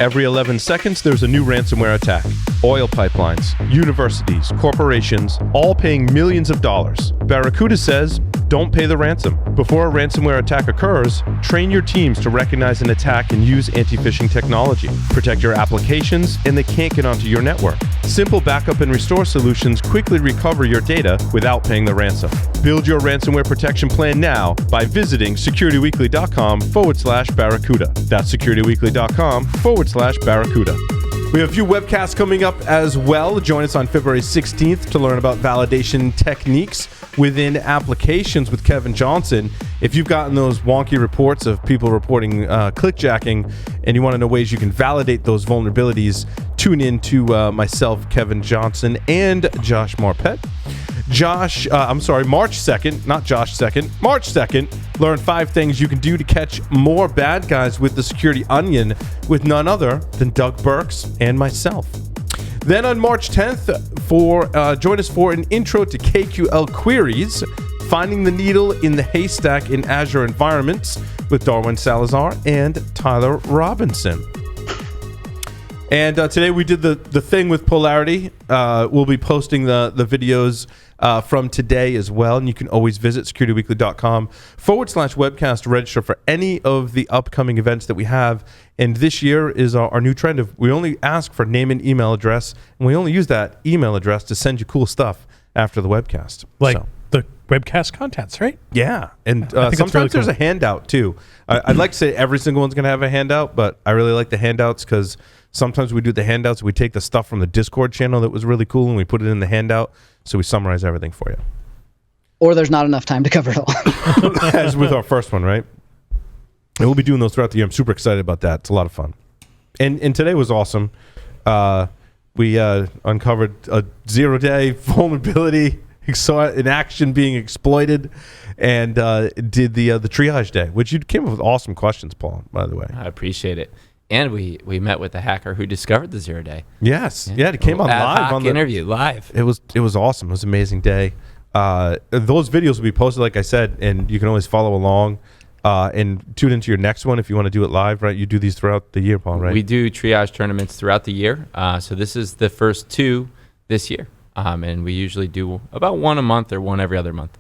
Every 11 seconds, there's a new ransomware attack. Oil pipelines, universities, corporations, all paying millions of dollars. Barracuda says, don't pay the ransom. Before a ransomware attack occurs, train your teams to recognize an attack and use anti-phishing technology. Protect your applications, and they can't get onto your network. Simple backup and restore solutions quickly recover your data without paying the ransom. Build your ransomware protection plan now by visiting securityweekly.com/Barracuda. That's securityweekly.com/Barracuda. We have a few webcasts coming up as well. Join us on February 16th to learn about validation techniques within applications with Kevin Johnson. If you've gotten those wonky reports of people reporting clickjacking and you want to know ways you can validate those vulnerabilities, tune in to myself, Kevin Johnson, and Josh Marpet. March 2nd, not Josh 2nd, March 2nd, learn 5 things you can do to catch more bad guys with the Security Onion with none other than Doug Burks and myself. Then on March 10th, join us for an intro to KQL queries, finding the needle in the haystack in Azure environments with Darwin Salazar and Tyler Robinson. And today we did the thing with Polarity. We'll be posting the videos from today as well. And you can always visit securityweekly.com/webcast to register for any of the upcoming events that we have. And this year is our new trend of we only ask for name and email address. And we only use that email address to send you cool stuff after the webcast. Like the webcast contents, right? Yeah. And sometimes really cool. There's a handout too. I'd like to say every single one's going to have a handout, but I really like the handouts because sometimes we do the handouts. We take the stuff from the Discord channel that was really cool and we put it in the handout. So we summarize everything for you. Or there's not enough time to cover it all. As with our first one, right? And we'll be doing those throughout the year. I'm super excited about that. It's a lot of fun. And today was awesome. We uncovered a 0-day vulnerability in action being exploited and did the triage day, which you came up with awesome questions, Paul, by the way. I appreciate it. And we met with the hacker who discovered the 0-day. Yes. Yeah, it came on live. On the interview, live. It was awesome. It was an amazing day. Those videos will be posted, like I said, and you can always follow along and tune into your next one if you want to do it live, right? You do these throughout the year, Paul, right? We do triage tournaments throughout the year. So this is the first 2 this year. And we usually do about 1 a month or 1 every other month.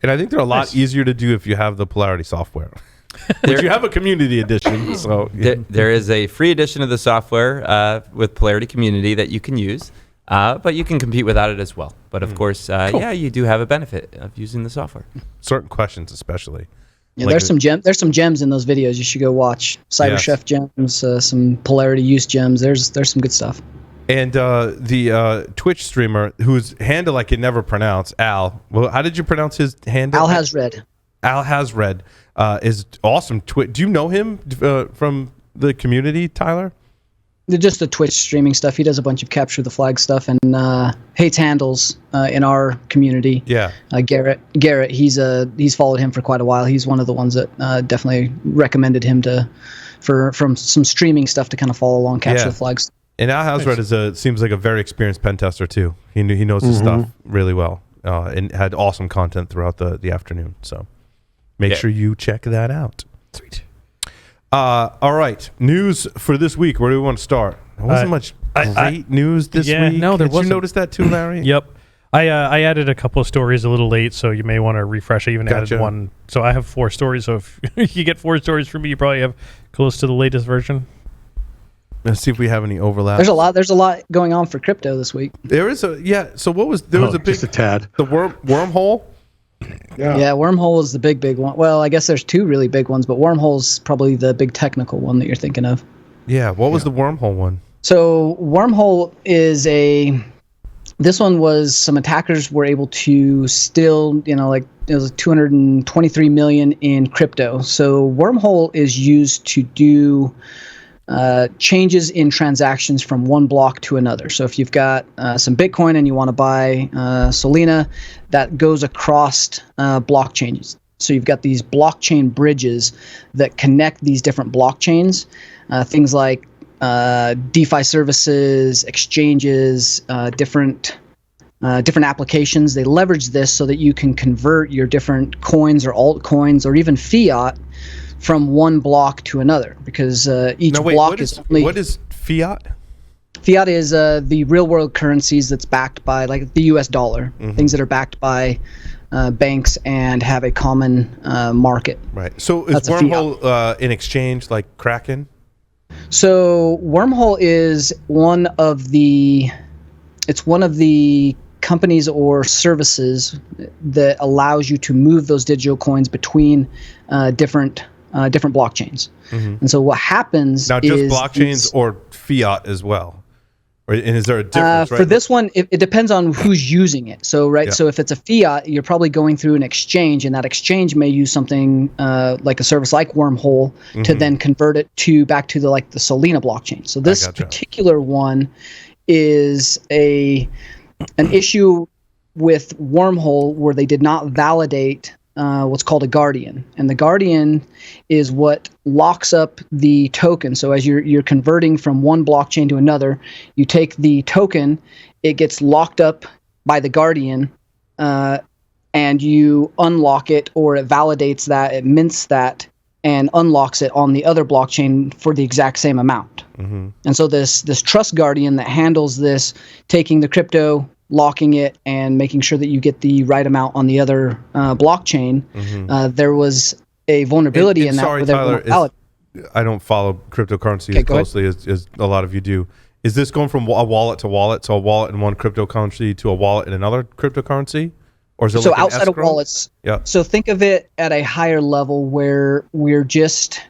And I think they're a lot easier to do if you have the Polarity software. Which you have a community edition. So yeah. There is a free edition of the software with Polarity Community that you can use, but you can compete without it as well. But of course, cool. Yeah, you do have a benefit of using the software. Certain questions, especially. Yeah, there's some gems in those videos. You should go watch CyberChef gems, some Polarity use gems. There's some good stuff. And the Twitch streamer whose handle I can never pronounce, Al. Well, how did you pronounce his handle? Al Has Red. Al Has Red is awesome. Do you know him from the community, Tyler? Just the Twitch streaming stuff. He does a bunch of capture the flag stuff and hates handles in our community. Yeah. Garrett, he's followed him for quite a while. He's one of the ones that definitely recommended him from some streaming stuff to kind of follow along capture the flags. And Al Has Red seems like a very experienced pen tester too. He knows his stuff really well and had awesome content throughout the afternoon. So. Make sure you check that out. Sweet. All right. News for this week. Where do we want to start? There wasn't much great news this week. No, there wasn't. Did you notice that too, Larry? Yep. I added a couple of stories a little late, so you may want to refresh. I even added one. So I have 4 stories. So if you get 4 stories from me, you probably have close to the latest version. Let's see if we have any overlap. There's a lot going on for crypto this week. There is So what was there was a big just a tad. The wormhole. Yeah, Wormhole is the big one. Well, I guess there's 2 really big ones, but Wormhole's probably the big technical one that you're thinking of. Yeah, what was the Wormhole one? So Wormhole is this one was some attackers were able to steal, it was 223 million in crypto. So Wormhole is used to do changes in transactions from one block to another. So if you've got some Bitcoin and you want to buy Solana, that goes across blockchains. So you've got these blockchain bridges that connect these different blockchains, things like DeFi services, exchanges, different applications. They leverage this so that you can convert your different coins or altcoins or even fiat from one block to another, because each block is only. What is fiat? Fiat is the real world currencies that's backed by, like, the US dollar, things that are backed by banks and have a common market. Right. So is Wormhole in exchange like Kraken? So Wormhole is one of the companies or services that allows you to move those digital coins between different blockchains. And so what happens now, just blockchains or fiat as well? And is there a difference? For this one, it depends on who's using it. So so if it's a fiat, you're probably going through an exchange, and that exchange may use something like a service like Wormhole to then convert it back to the Solana blockchain. So this particular one is an issue with Wormhole where they did not validate what's called a guardian, and the guardian is what locks up the token. So as you're converting from one blockchain to another, you take the token, it gets locked up by the guardian, and you unlock it, or it validates that, it mints that, and unlocks it on the other blockchain for the exact same amount. And so this trust guardian that handles this, taking the crypto, locking it, and making sure that you get the right amount on the other blockchain. There was a vulnerability in that. Sorry, Tyler, I don't follow cryptocurrency as closely as a lot of you do. Is this going from a wallet to wallet, so a wallet in one cryptocurrency to a wallet in another cryptocurrency? Or is it so outside of wallets? Yeah. So think of it at a higher level where we're just,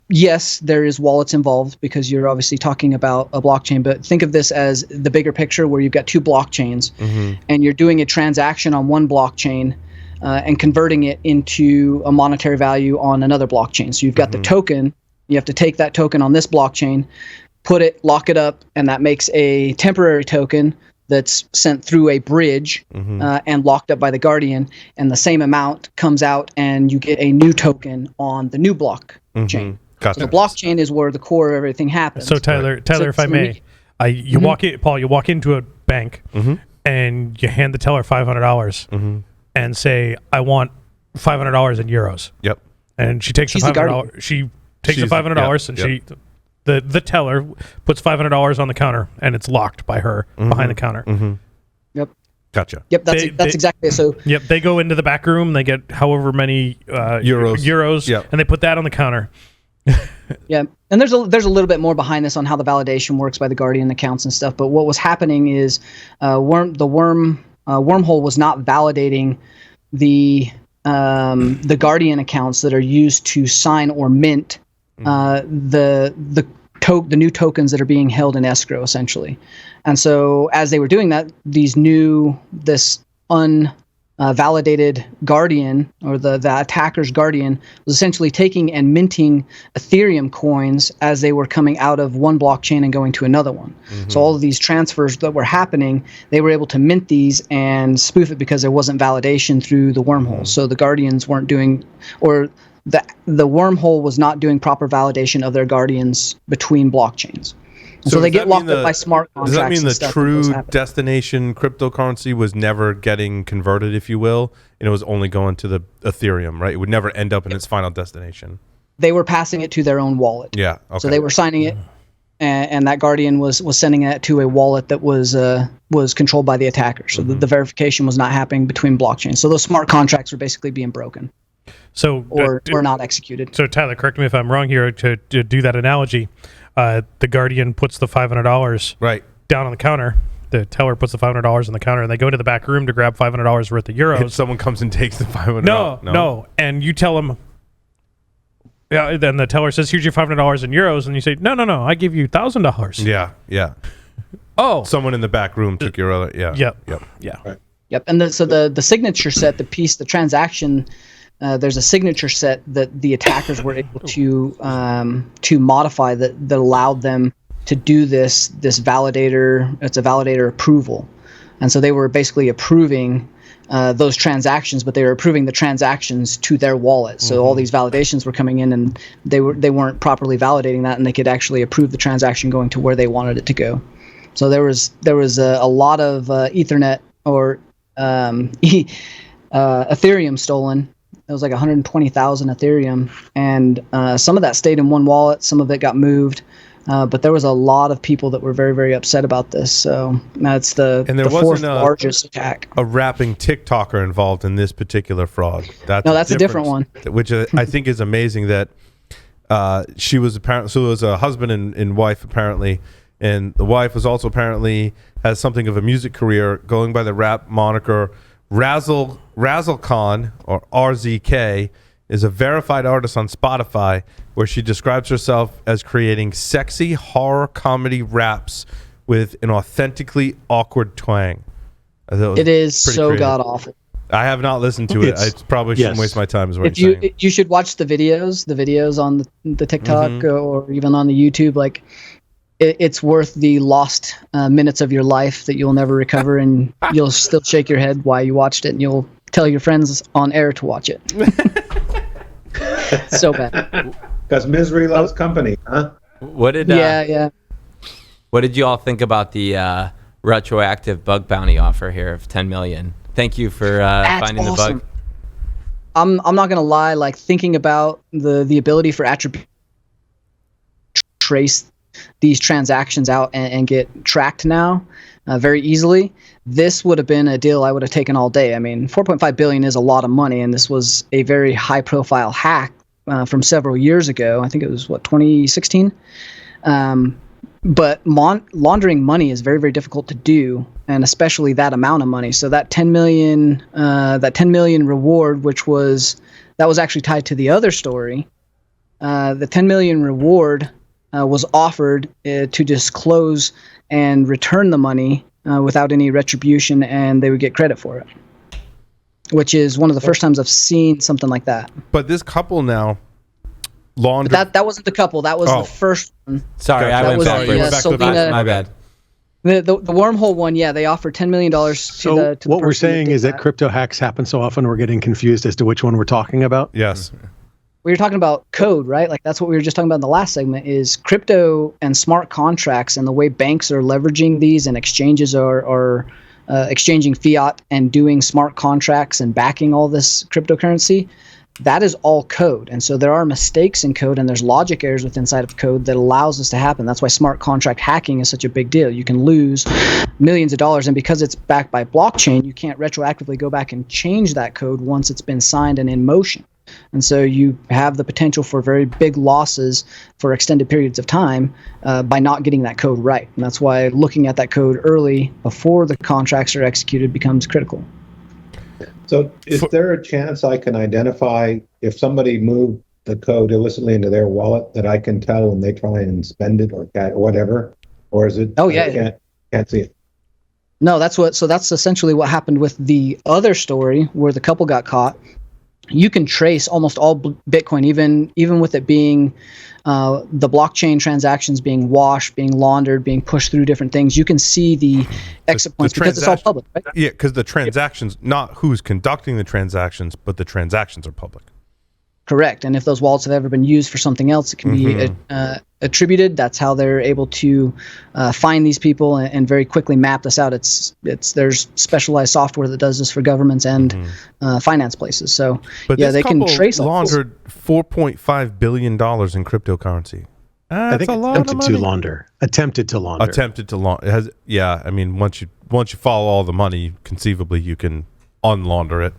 yes, there is wallets involved because you're obviously talking about a blockchain, but think of this as the bigger picture where you've got two blockchains and you're doing a transaction on one blockchain and converting it into a monetary value on another blockchain. So you've got the token, you have to take that token on this blockchain, lock it up, and that makes a temporary token that's sent through a bridge and locked up by the guardian, and the same amount comes out and you get a new token on the new blockchain. Gotcha. So the blockchain is where the core of everything happens. So Tyler, if I may, you walk into a bank and you hand the teller $500 and say, I want $500 in euros. Yep. And she takes the $500. She takes the $500 and the teller puts $500 on the counter, and it's locked by her behind the counter. Yep. Gotcha. Yep. That's exactly it. So. Yep. They go into the back room. They get however many euros, and they put that on the counter. Yeah, and there's a little bit more behind this on how the validation works by the guardian accounts and stuff. But what was happening is Wormhole was not validating the guardian accounts that are used to sign or mint the new tokens that are being held in escrow, essentially. And so as they were doing that, this unvalidated guardian, or the attacker's guardian, was essentially taking and minting Ethereum coins as they were coming out of one blockchain and going to another one. So all of these transfers that were happening, they were able to mint these and spoof it because there wasn't validation through the Wormhole. So the guardians weren't doing, or the Wormhole was not doing proper validation of their guardians between blockchains. So they get locked up by smart contracts. Does that mean the true destination cryptocurrency was never getting converted, if you will, and it was only going to the Ethereum, right? It would never end up in its final destination. They were passing it to their own wallet. Yeah. Okay. So they were signing it, and that guardian was sending it to a wallet that was controlled by the attacker. So the verification was not happening between blockchains. So those smart contracts were basically being broken. So or not executed. So Tyler, correct me if I'm wrong here. To do that analogy, the guardian puts the $500 down on the counter. The teller puts the $500 on the counter, and they go to the back room to grab $500 worth of euros. And someone comes and takes the $500. No, and you tell them. Yeah. Then the teller says, "Here's your $500 in euros," and you say, "No, I give you $1,000." Yeah. Oh, someone in the back room took your other. Yeah. Yep. Yep. And so the signature set, the transaction. There's a signature set that the attackers were able to modify that allowed them to do this validator. It's a validator approval, and so they were basically approving those transactions, but they were approving the transactions to their wallet. So all these validations were coming in, and they weren't properly validating that, and they could actually approve the transaction going to where they wanted it to go. So there was a lot of Ethernet or Ethereum stolen. It was like 120,000 Ethereum, and some of that stayed in one wallet, some of it got moved. But there was a lot of people that were very, very upset about this. So that's the fourth largest attack. A rapping TikToker involved in this particular fraud. That's a different one. Which I think is amazing that she was apparently, so it was a husband and wife apparently, and the wife was also apparently has something of a music career going by the rap moniker Razzle Khan, or RZK, is a verified artist on Spotify where she describes herself as creating sexy horror comedy raps with an authentically awkward twang. It is so god awful. I have not listened to it. I probably shouldn't waste my time. Is what you're saying. You should watch the videos on the TikTok or even on the YouTube. Like, it's worth the lost minutes of your life that you'll never recover, and you'll still shake your head while you watched it, and you'll tell your friends on air to watch it. So bad. Because misery loves company, huh? What did What did you all think about the retroactive bug bounty offer here of 10 million? Thank you for finding awesome. The bug. I'm not gonna lie. Like, thinking about the ability for attribute trace these transactions out and get tracked now very easily. This would have been a deal I would have taken all day. I mean, 4.5 billion is a lot of money, and this was a very high-profile hack from several years ago. I think it was 2016. But laundering money is very, very difficult to do, and especially that amount of money. So that 10 million reward, that was actually tied to the other story. The 10 million reward was offered to disclose and return the money without any retribution, and they would get credit for it, which is one of the first times I've seen something like that. But this couple now laundered... That wasn't the couple. That was the first one. Sorry, I went back. My bad. The Wormhole one, they offered $10 million to the what we're saying is that crypto hacks happen so often we're getting confused as to which one we're talking about? Yes. We were talking about code, right? Like, that's what we were just talking about in the last segment, is crypto and smart contracts and the way banks are leveraging these, and exchanges are exchanging fiat and doing smart contracts and backing all this cryptocurrency. That is all code. And so there are mistakes in code, and there's logic errors inside of code that allows this to happen. That's why smart contract hacking is such a big deal. You can lose millions of dollars, and because it's backed by blockchain, you can't retroactively go back and change that code once it's been signed and in motion. And so you have the potential for very big losses for extended periods of time by not getting that code right. And that's why looking at that code early before the contracts are executed becomes critical. So is there a chance I can identify if somebody moved the code illicitly into their wallet, that I can tell when they try and spend it or whatever? Or is it, can't see it? No, that's essentially what happened with the other story where the couple got caught. You can trace almost all Bitcoin, even with it being the blockchain transactions being washed, being laundered, being pushed through different things. You can see the exit points because it's all public, right? Yeah, because the transactions, not who's conducting the transactions, but the transactions are public. Correct. And if those wallets have ever been used for something else, it can be attributed. That's how they're able to find these people and very quickly map this out. There's specialized software that does this for governments and finance places. So they can trace all laundered $4.5 billion in cryptocurrency. I think a lot attempted of money. to launder. Attempted to launder. It has, I mean, once you follow all the money, conceivably you can unlaunder it.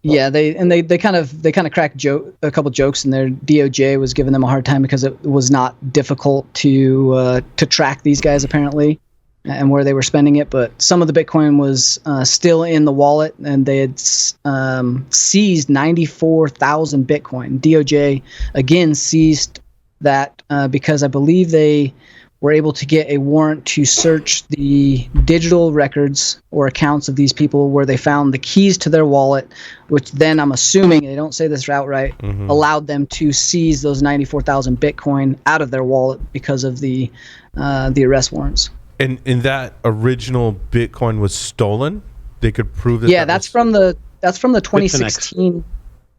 Yeah, they kind of cracked a couple jokes, and their DOJ was giving them a hard time because it was not difficult to track these guys apparently, and where they were spending it. But some of the Bitcoin was still in the wallet, and they had seized 94,000 Bitcoin. DOJ again seized that because I believe they were able to get a warrant to search the digital records or accounts of these people, where they found the keys to their wallet, which then, I'm assuming, they don't say this outright, allowed them to seize those 94,000 Bitcoin out of their wallet because of the arrest warrants. And that original Bitcoin was stolen? They could prove that? Yeah, that's from the 2016.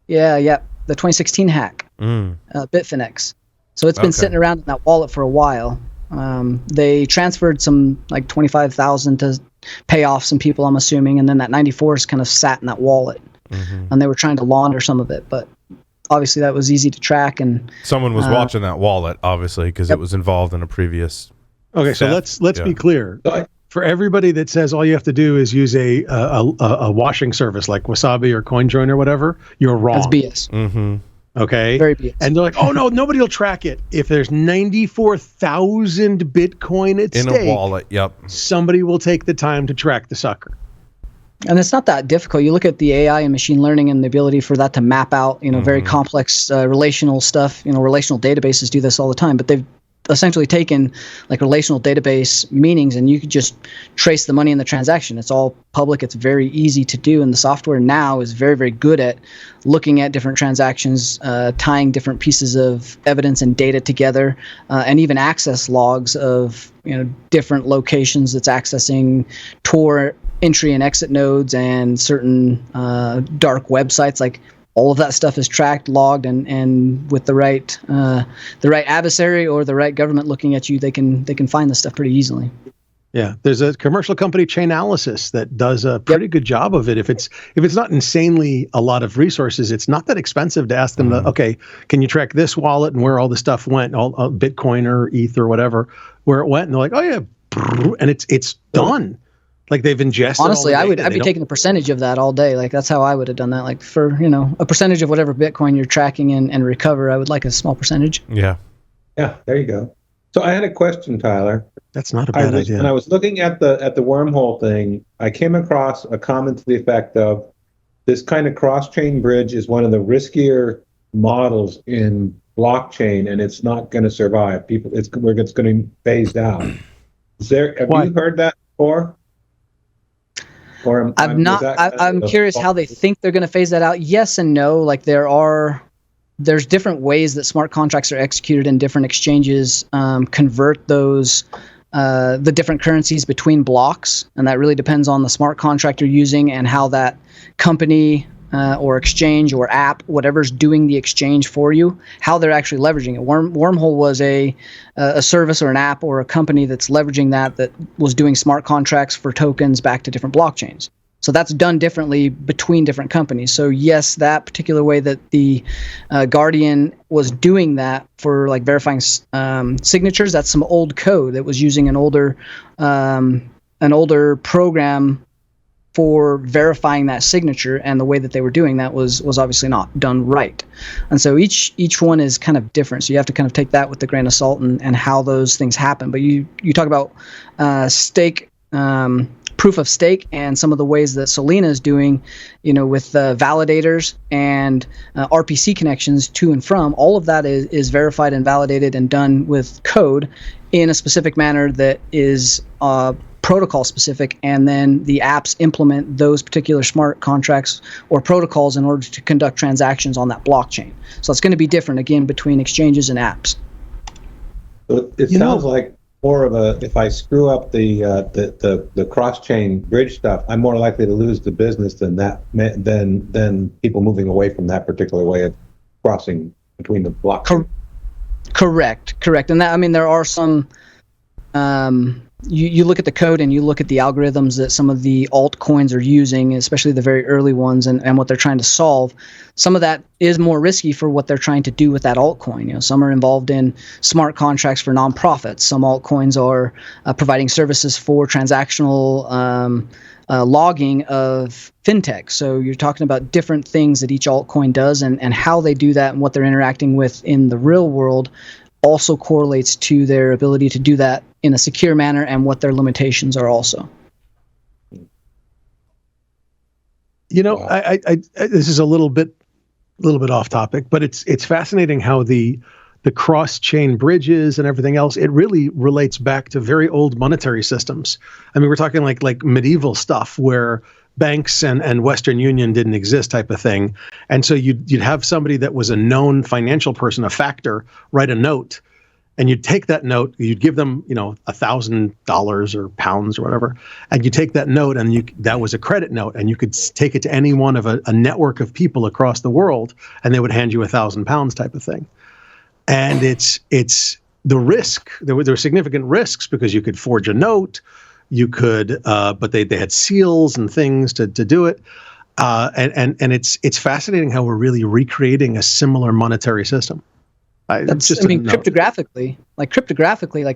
The 2016 hack, Bitfinex. So it's been sitting around in that wallet for a while. They transferred some like 25,000 to pay off some people, I'm assuming, and then that 94 is kind of sat in that wallet. and they were trying to launder some of it. But obviously, that was easy to track. And someone was watching that wallet, obviously, because it was involved in a previous. Okay, so let's be clear. For everybody that says all you have to do is use a washing service like Wasabi or CoinJoin or whatever, you're wrong. That's BS. Mm-hmm. Okay. Very BS. And they're like, oh no, nobody will track it. If there's 94,000 Bitcoin at in stake, a wallet, somebody will take the time to track the sucker. And it's not that difficult. You look at the AI and machine learning and the ability for that to map out, very complex relational stuff. Relational databases do this all the time, but they've essentially taken like relational database meanings, and you could just trace the money in the transaction. It's all public. It's very easy to do, and the software now is very, very good at looking at different transactions, tying different pieces of evidence and data together, and even access logs of different locations that's accessing Tor entry and exit nodes and certain dark websites. Like, all of that stuff is tracked, logged, and with the right adversary or the right government looking at you, they can find this stuff pretty easily. Yeah, there's a commercial company, Chainalysis, that does a pretty good job of it. If it's not insanely a lot of resources, it's not that expensive to ask them to, okay, can you track this wallet and where all the stuff went, all Bitcoin or ETH or whatever, where it went, and they're like, oh yeah, and it's done. Like, they've ingested. Honestly, I'd be taking a percentage of that all day. Like, that's how I would have done that. Like, for a percentage of whatever Bitcoin you're tracking and recover, I would like a small percentage. Yeah. Yeah, there you go. So I had a question, Tyler. That's not a bad idea. When I was looking at the wormhole thing, I came across a comment to the effect of this kind of cross-chain bridge is one of the riskier models in blockchain, and it's not going to survive. It's going to be phased out. Have you heard that before? I'm curious how they think they're going to phase that out. Yes and no. Like, there's different ways that smart contracts are executed in different exchanges, convert those the different currencies between blocks, and that really depends on the smart contract you're using and how that company or exchange or app, whatever's doing the exchange for you, how they're actually leveraging it. Wormhole was a service or an app or a company that's leveraging that was doing smart contracts for tokens back to different blockchains. So that's done differently between different companies. So yes, that particular way that the Guardian was doing that for like verifying signatures, that's some old code that was using an older program for verifying that signature, and the way that they were doing that was obviously not done right. And so each one is kind of different. So you have to kind of take that with a grain of salt and how those things happen. But you talk about stake, proof of stake, and some of the ways that Solana is doing, with validators and RPC connections to and from. All of that is verified and validated and done with code in a specific manner that is protocol specific, and then the apps implement those particular smart contracts or protocols in order to conduct transactions on that blockchain. So it's going to be different again between exchanges and apps. So it sounds like more of a, if I screw up the cross-chain bridge stuff, I'm more likely to lose the business than people moving away from that particular way of crossing between the blockchain. Correct. And that, there are some. You look at the code and you look at the algorithms that some of the altcoins are using, especially the very early ones, and what they're trying to solve. Some of that is more risky for what they're trying to do with that altcoin. Some are involved in smart contracts for nonprofits. Some altcoins are providing services for transactional logging of fintech. So you're talking about different things that each altcoin does, and how they do that and what they're interacting with in the real world also correlates to their ability to do that in a secure manner and what their limitations are also. I this is a little bit off topic, but it's fascinating how the cross-chain bridges and everything else, it really relates back to very old monetary systems. We're talking like medieval stuff where banks and Western Union didn't exist, type of thing. And so you'd have somebody that was a known financial person, a factor, write a note, and you'd take that note, you'd give them, $1,000 or pounds or whatever, and you take that note, and that was a credit note, and you could take it to any one of a network of people across the world, and they would hand you £1,000 type of thing. And it's the risk. There were significant risks because you could forge a note. You could, but they had seals and things to do it. And it's fascinating how we're really recreating a similar monetary system. Cryptographically,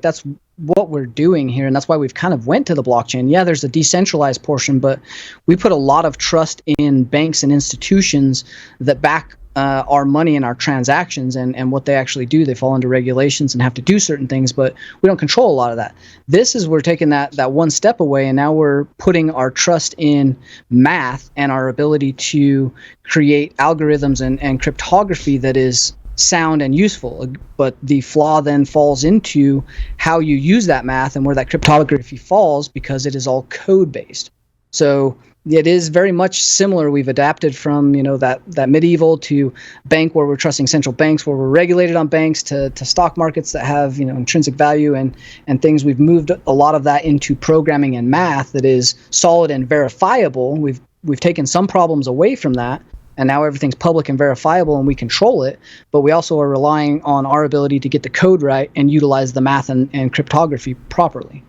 that's what we're doing here, and that's why we've kind of went to the blockchain. Yeah, there's a decentralized portion, but we put a lot of trust in banks and institutions that back our money and our transactions and what they actually do. They fall under regulations and have to do certain things, but we don't control a lot of that. This is, we're taking that one step away, and now we're putting our trust in math and our ability to create algorithms and cryptography that is sound and useful. But the flaw then falls into how you use that math and where that cryptography falls, because it is all code based. So it is very much similar. We've adapted from that medieval to bank, where we're trusting central banks, where we're regulated on banks, to stock markets that have intrinsic value and things. We've moved a lot of that into programming and math that is solid and verifiable. We've taken some problems away from that, and now everything's public and verifiable and we control it, but we also are relying on our ability to get the code right and utilize the math and cryptography properly.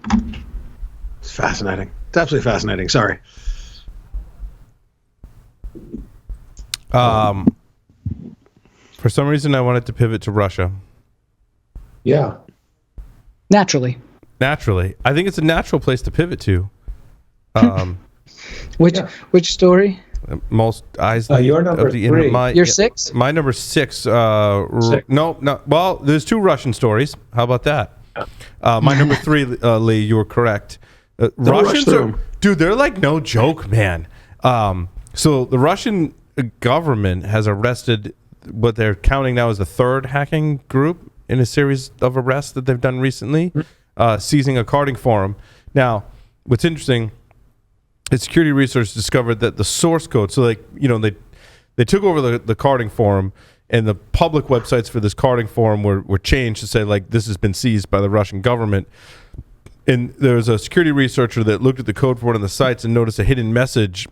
It's fascinating. It's absolutely fascinating. Sorry. For some reason, I wanted to pivot to Russia. Yeah. Naturally. I think it's a natural place to pivot to. Which story? Most eyes. Your number three. You're 6? My number 6. No. Well, there's 2 Russian stories. How about that? My number 3, Lee, you were correct. Russians dude, they're like no joke, man. So the Russian government has arrested what they're counting now as the 3rd hacking group in a series of arrests that they've done recently, seizing a carding forum. Now, what's interesting, security research discovered that the source code, so they took over the carding forum, and the public websites for this carding forum were changed to say, like, this has been seized by the Russian government. And there was a security researcher that looked at the code for one of the sites and noticed a hidden message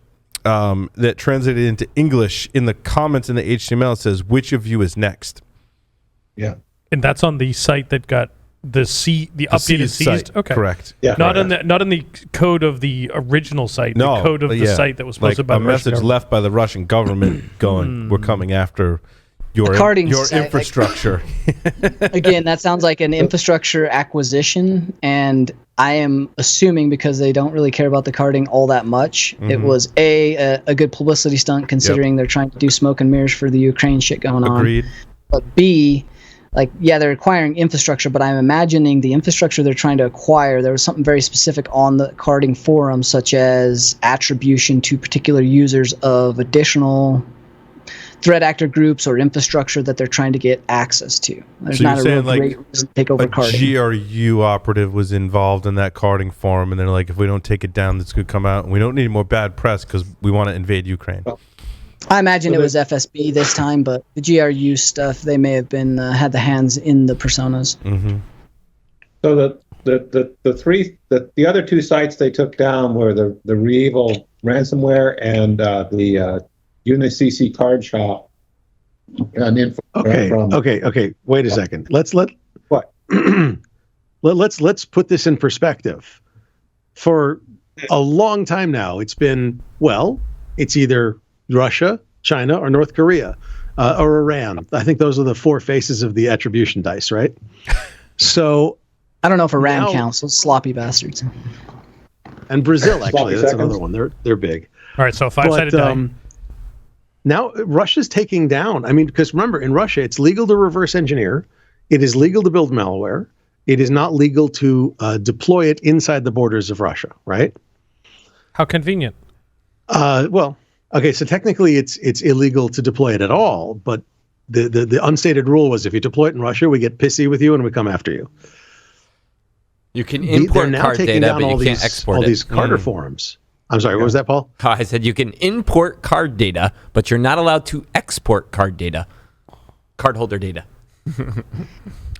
that translated into English. In the comments in the HTML, it says, "Which of you is next?" Yeah. And that's on the site that got the updated seized. Site. Okay, correct. Yeah, not in the code of the original site. No, the code of the site that was posted like by a the Russian message government. left by the Russian government going, "We're coming after your infrastructure." Again, that sounds like an infrastructure acquisition, and I am assuming, because they don't really care about the carding all that much, it was a good publicity stunt, considering they're trying to do smoke and mirrors for the Ukraine shit going on. Agreed. But B, they're acquiring infrastructure, but I'm imagining the infrastructure they're trying to acquire, there was something very specific on the carding forum, such as attribution to particular users of additional threat actor groups or infrastructure that they're trying to get access to. There's not a real great reason to take over carding. GRU operative was involved in that carding forum, and they're like, if we don't take it down, this could come out, and we don't need any more bad press because we want to invade Ukraine. I imagine it was FSB this time, but the GRU stuff, they may have been had the hands in the personas. Mm-hmm. So the other 2 sites they took down were the ReEvil ransomware and the UniCC card shop. Okay. Wait a second. Let's put this in perspective. For a long time now, it's been, it's either Russia, China, or North Korea, or Iran. I think those are the 4 faces of the attribution dice, right? So I don't know if Iran counts. Those sloppy bastards. And Brazil, actually, that's another one. They're big. All right, so 5-sided die. Now Russia's taking down. I mean, because remember, in Russia, it's legal to reverse engineer. It is legal to build malware. It is not legal to deploy it inside the borders of Russia, right? How convenient. Okay, so technically it's illegal to deploy it at all, but the unstated rule was if you deploy it in Russia, we get pissy with you and we come after you. You can import card data, but you can't export it. All these Carter forums. I'm sorry, what was that, Paul? I said you can import card data, but you're not allowed to export cardholder data.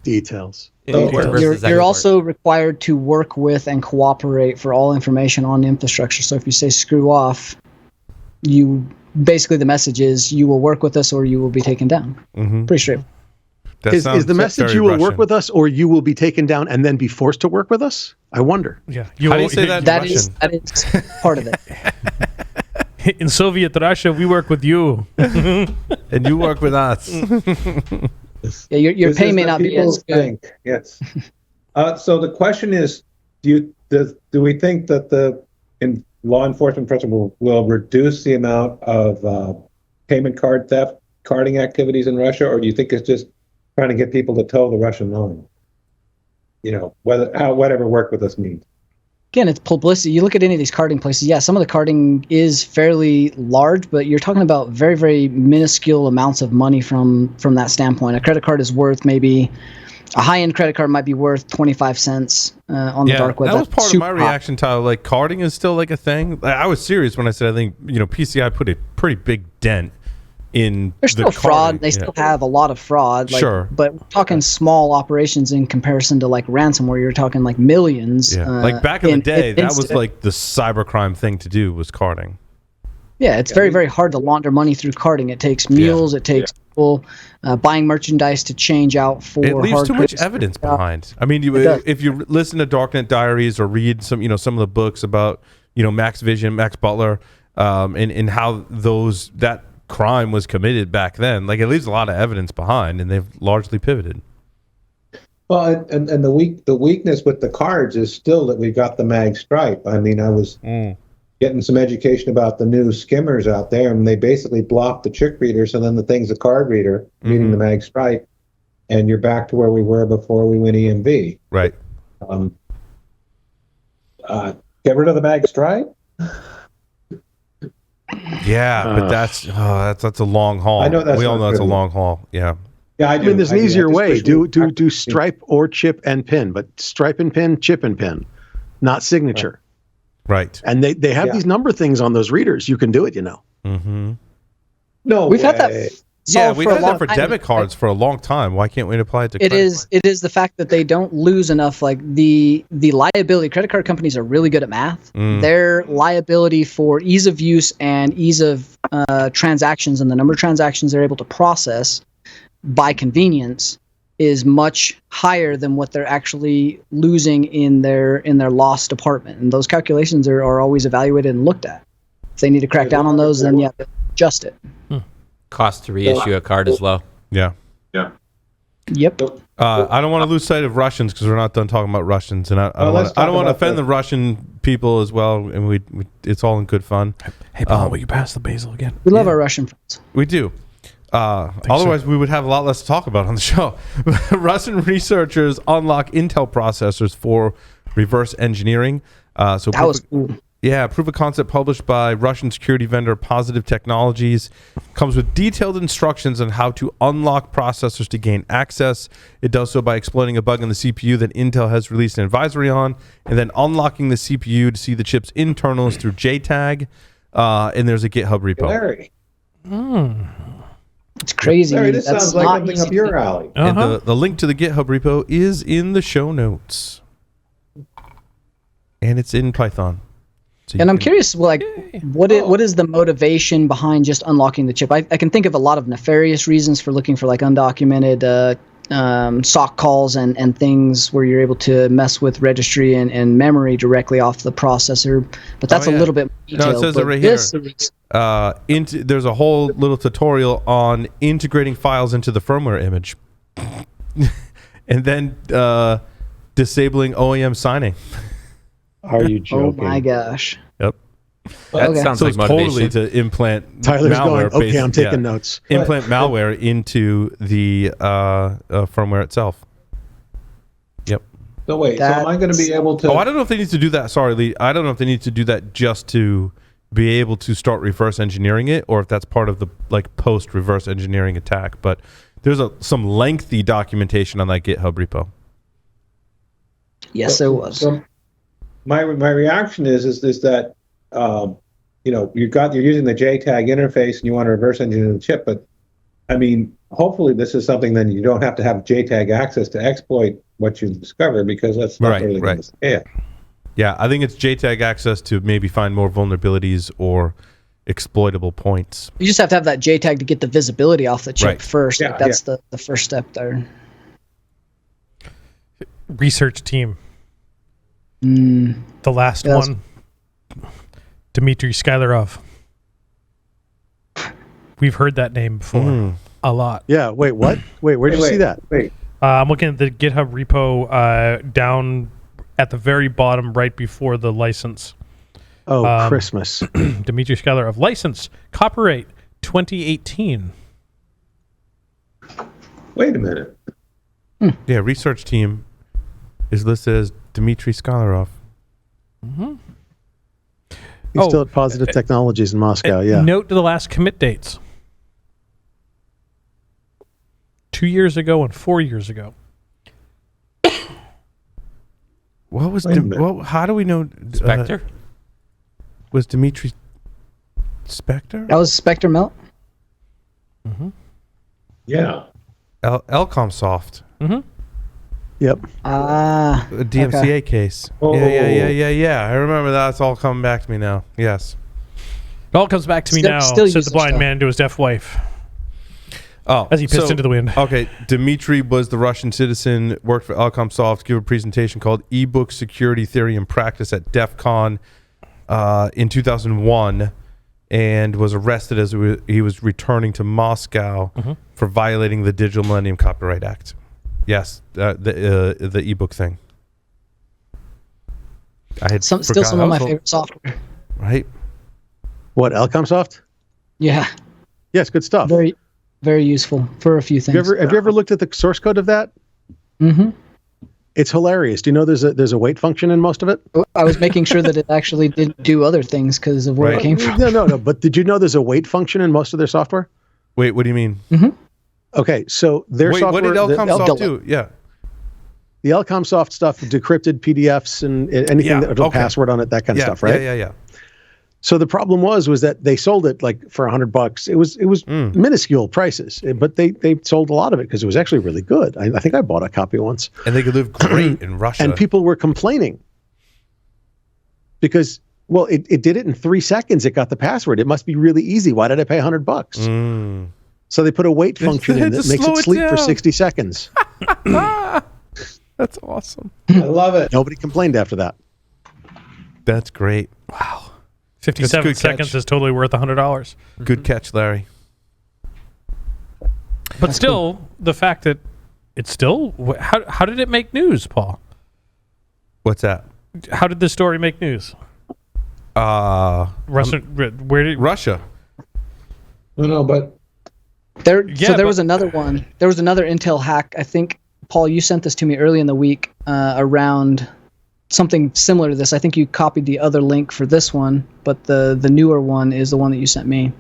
Details. You're also required to work with and cooperate for all information on infrastructure. So if you say screw off, basically the message is you will work with us or you will be taken down. Mm-hmm. Pretty straight. Is the message you will work with us or you will be taken down and then be forced to work with us? I wonder. Yeah. How do you say that in Russian? That is part of it. In Soviet Russia, we work with you. And you work with us. Yeah, your pay may not be as good. Yes. So the question is, do we think that the law enforcement person will reduce the amount of payment card theft, carding activities in Russia, or do you think it's just trying to get people to toe the Russian line? Whatever work with us means. Again, it's publicity. You look at any of these carding places, yeah, some of the carding is fairly large, but you're talking about very, very minuscule amounts of money from that standpoint. A credit card is worth maybe, a high-end credit card might be worth 25 cents on the dark web. That was part of my reaction to like carding is still like a thing. I was serious when I said I think PCI put a pretty big dent in there's still fraud. They still have a lot of fraud. Sure. But we're talking small operations in comparison to like ransomware. You're talking like millions. Yeah. Like back in the day, that was like the cybercrime thing to do was carding. Yeah, it's very, very hard to launder money through carding. It takes mules. It takes people buying merchandise to change out for. It leaves too much evidence behind. I mean, if you listen to Darknet Diaries or read some of the books about Max Butler, and how that crime was committed back then, like it leaves a lot of evidence behind, and they've largely pivoted. Well, and the weakness with the cards is still that we've got the mag stripe. I mean, I was getting some education about the new skimmers out there, and they basically block the chick readers, and then the thing's a card reader reading the mag stripe, and you're back to where we were before we went EMV. Right. Get rid of the mag stripe. Yeah, but that's a long haul. I know we all know it's a long haul. Yeah. Yeah, I do. I mean, there's an easier way. Do stripe or chip and pin, but stripe and pin, chip and pin, not signature. Right. And they have these number things on those readers. You can do it, Mm-hmm. No, we've had that. Yeah, we've had that for debit cards for a long time. Why can't we apply it to credit cards? It is the fact that they don't lose enough. Like the liability, credit card companies are really good at math. Their liability for ease of use and ease of transactions and the number of transactions they're able to process by convenience is much higher than what they're actually losing in their loss department. And those calculations are always evaluated and looked at. If they need to crack down on those, then they'll adjust it. Cost to reissue a card is low. Yeah. Yep. I don't want to lose sight of Russians because we're not done talking about Russians, and I don't want to offend the Russian people as well. And we it's all in good fun. Hey, Paul, will you pass the basil again? We love our Russian friends. We do. Otherwise, we would have a lot less to talk about on the show. Russian researchers unlock Intel processors for reverse engineering. So that was cool. Yeah, proof of concept published by Russian security vendor Positive Technologies comes with detailed instructions on how to unlock processors to gain access. It does so by exploiting a bug in the CPU that Intel has released an advisory on, and then unlocking the CPU to see the chip's internals through JTAG. And there's a GitHub repo. Larry. It's crazy. Larry, this sounds like something up your alley. And the link to the GitHub repo is in the show notes. And it's in Python. So and I'm curious, what is the motivation behind just unlocking the chip? I can think of a lot of nefarious reasons for looking for like undocumented SOC calls and things where you're able to mess with registry and memory directly off the processor. But that's a little bit more detailed. No, it says it right here. There's a whole little tutorial on integrating files into the firmware image. And then disabling OEM signing. Are you joking? Oh my gosh. Yep. That sounds like motivation. Totally to implant Tyler's malware. going, okay, I'm taking notes. Implant malware into the firmware itself. Yep. So wait, so am I going to be able to... I don't know if they need to do that. Sorry, Lee. I don't know if they need to do that just to be able to start reverse engineering it, or if that's part of the post reverse engineering attack. But there's some lengthy documentation on that GitHub repo. Yes, there was. So my reaction is that you're using the JTAG interface and you want to reverse engineer the chip, but I mean, hopefully this is something then you don't have to have JTAG access to exploit what you discover, because that's not really going to scale. Yeah, I think it's JTAG access to maybe find more vulnerabilities or exploitable points. You just have to have that JTAG to get the visibility off the chip first. Yeah, that's the first step there. Research team. The last one. Dmitry Skylarov. we've heard that name before a lot. Yeah. Wait, what? Wait, where'd you see that? Wait. I'm looking at the GitHub repo down at the very bottom, right before the license. Oh, Christmas. Dimitri Schuyler of license copyright 2018. Wait a minute. Yeah, research team is listed as Dmitry Skolarov. He's still at Positive Technologies in Moscow. Yeah. Note to the last commit dates: 2 years ago and 4 years ago. What was? Wait a minute. How do we know? Spectre? Was Dmitry Spectre? That was Spectre Melt. Yeah. Elcomsoft. Yep. Ah. A DMCA case. Oh. Yeah. I remember that's all coming back to me now. Yes. It all comes back to me Still- now, still said the using blind stuff. man to his deaf wife Oh, as he pissed into the wind. Okay, Dmitry was the Russian citizen, worked for Elcomsoft, gave a presentation called Ebook Security Theory and Practice at DEF CON in 2001, and was arrested as he was returning to Moscow for violating the Digital Millennium Copyright Act. Yes, the ebook thing. I had Still forgot- some of my also- favorite software. Right? What, Elcomsoft? Yeah. Yes, good stuff. Very, very useful for a few things. Have you ever looked at the source code of that? Mm-hmm. It's hilarious. Do you know there's a wait function in most of it? I was making sure that it actually did do other things because of where it came from. No. But did you know there's a wait function in most of their software? Wait, what do you mean? Okay, so their Wait, software. what did Elcomsoft Del- do? Yeah. The Elcomsoft stuff, decrypted PDFs and anything that would have a password on it, that kind of stuff, right? Yeah. So the problem was that they sold it like for $100. It was minuscule prices, but they sold a lot of it because it was actually really good. I think I bought a copy once. And they could live great in Russia. And people were complaining because, well, it did it in 3 seconds. It got the password. It must be really easy. Why did I pay $100? So they put a wait function in that makes slow it it sleep for down. 60 seconds. That's awesome. I love it. Nobody complained after that. That's great. 57 good seconds catch. is totally worth $100. Good catch, Larry. But still, the fact that it's still how did it make news, Paul? What's that? How did this story make news? Russia, where did Russia. No, but There Yeah, was another one. There was another Intel hack. I think, Paul, you sent this to me early in the week around something similar to this. I think you copied the other link for this one, but the newer one is the one that you sent me.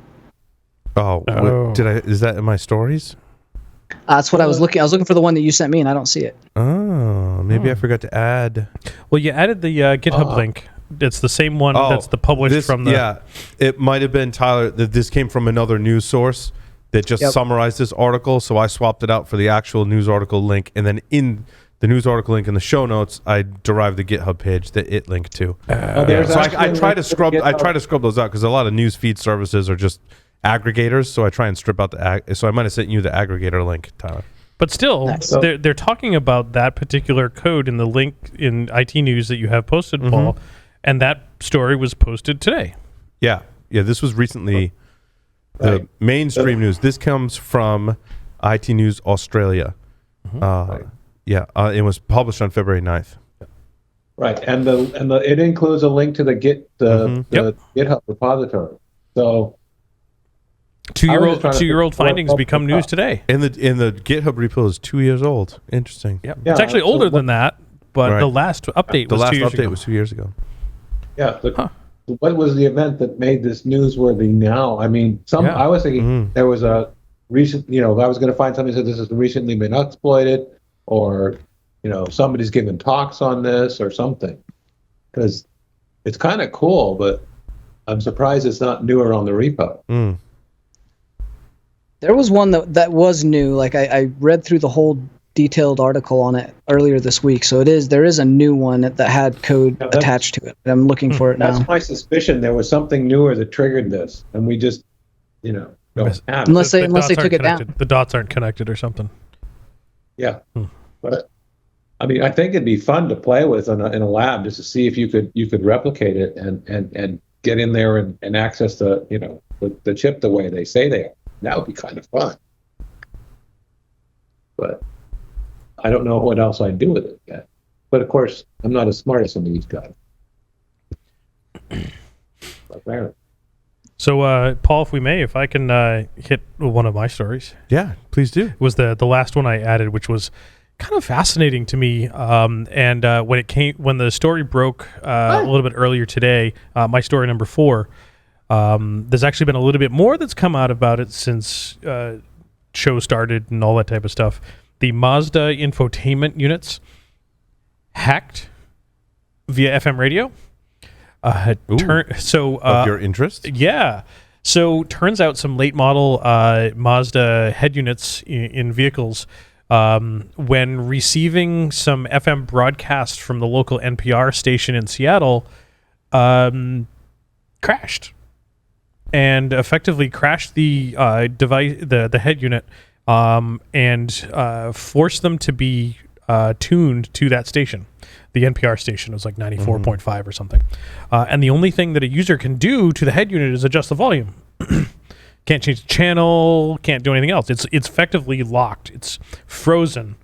Oh. Is that in my stories? That's what I was looking. I was looking for the one that you sent me, and I don't see it. Oh, maybe I forgot to add. Well, you added the GitHub link. It's the same one that's the published from the. Yeah, it might have been Tyler. This came from another news source that just summarized this article, so I swapped it out for the actual news article link, and then in the news article link in the show notes, I derived the GitHub page that it linked to. there's So actually I a try link to the scrub. I GitHub. try to scrub those out because a lot of news feed services are just aggregators. So I try and strip out so I might have sent you the aggregator link, Tyler. But still, Nice. they're talking about that particular code in the link in IT News that you have posted, Paul, and that story was posted today. Yeah. This was recently the mainstream news. This comes from IT News Australia. It was published on February 9th. Right, and it includes a link to the GitHub repository. So Two-year-old findings become news today. And the GitHub repo is 2 years old. Interesting. Yep. Yeah, It's actually so older than that, but Right. the last update The was last 2 years update ago. was 2 years ago. Yeah. What was the event that made this newsworthy now? I mean, I was thinking there was a recent, I was going to find something that said this has recently been exploited, or, somebody's given talks on this or something. Because it's kind of cool, but I'm surprised it's not newer on the repo. There was one that was new. Like I read through the whole detailed article on it earlier this week. So there is a new one that had code attached to it. I'm looking for it now. That's my suspicion. There was something newer that triggered this, and we just, don't have it. Unless they dots took aren't it down. connected. The dots aren't connected or something. Yeah, but I mean, I think it'd be fun to play with in a lab just to see if you could replicate it and get in there and access the chip the way they say they are. That would be kind of fun. But I don't know what else I'd do with it yet. But of course, I'm not as smart as some of these guys. So, Paul, if we may, if I can hit one of my stories. Yeah, please do. It was the last one I added, which was kind of fascinating to me. And when the story broke a little bit earlier today, my story number 4, there's actually been a little bit more that's come out about it since show started and all that type of stuff. The Mazda infotainment units hacked via FM radio. Of your interest? Yeah. So turns out some late model Mazda head units in vehicles, when receiving some FM broadcast from the local NPR station in Seattle, crashed and effectively crashed the device, the head unit, and forced them to be tuned to that station. The NPR station was like 94.5 or something. And the only thing that a user can do to the head unit is adjust the volume. Can't change the channel, can't do anything else. It's effectively locked. It's frozen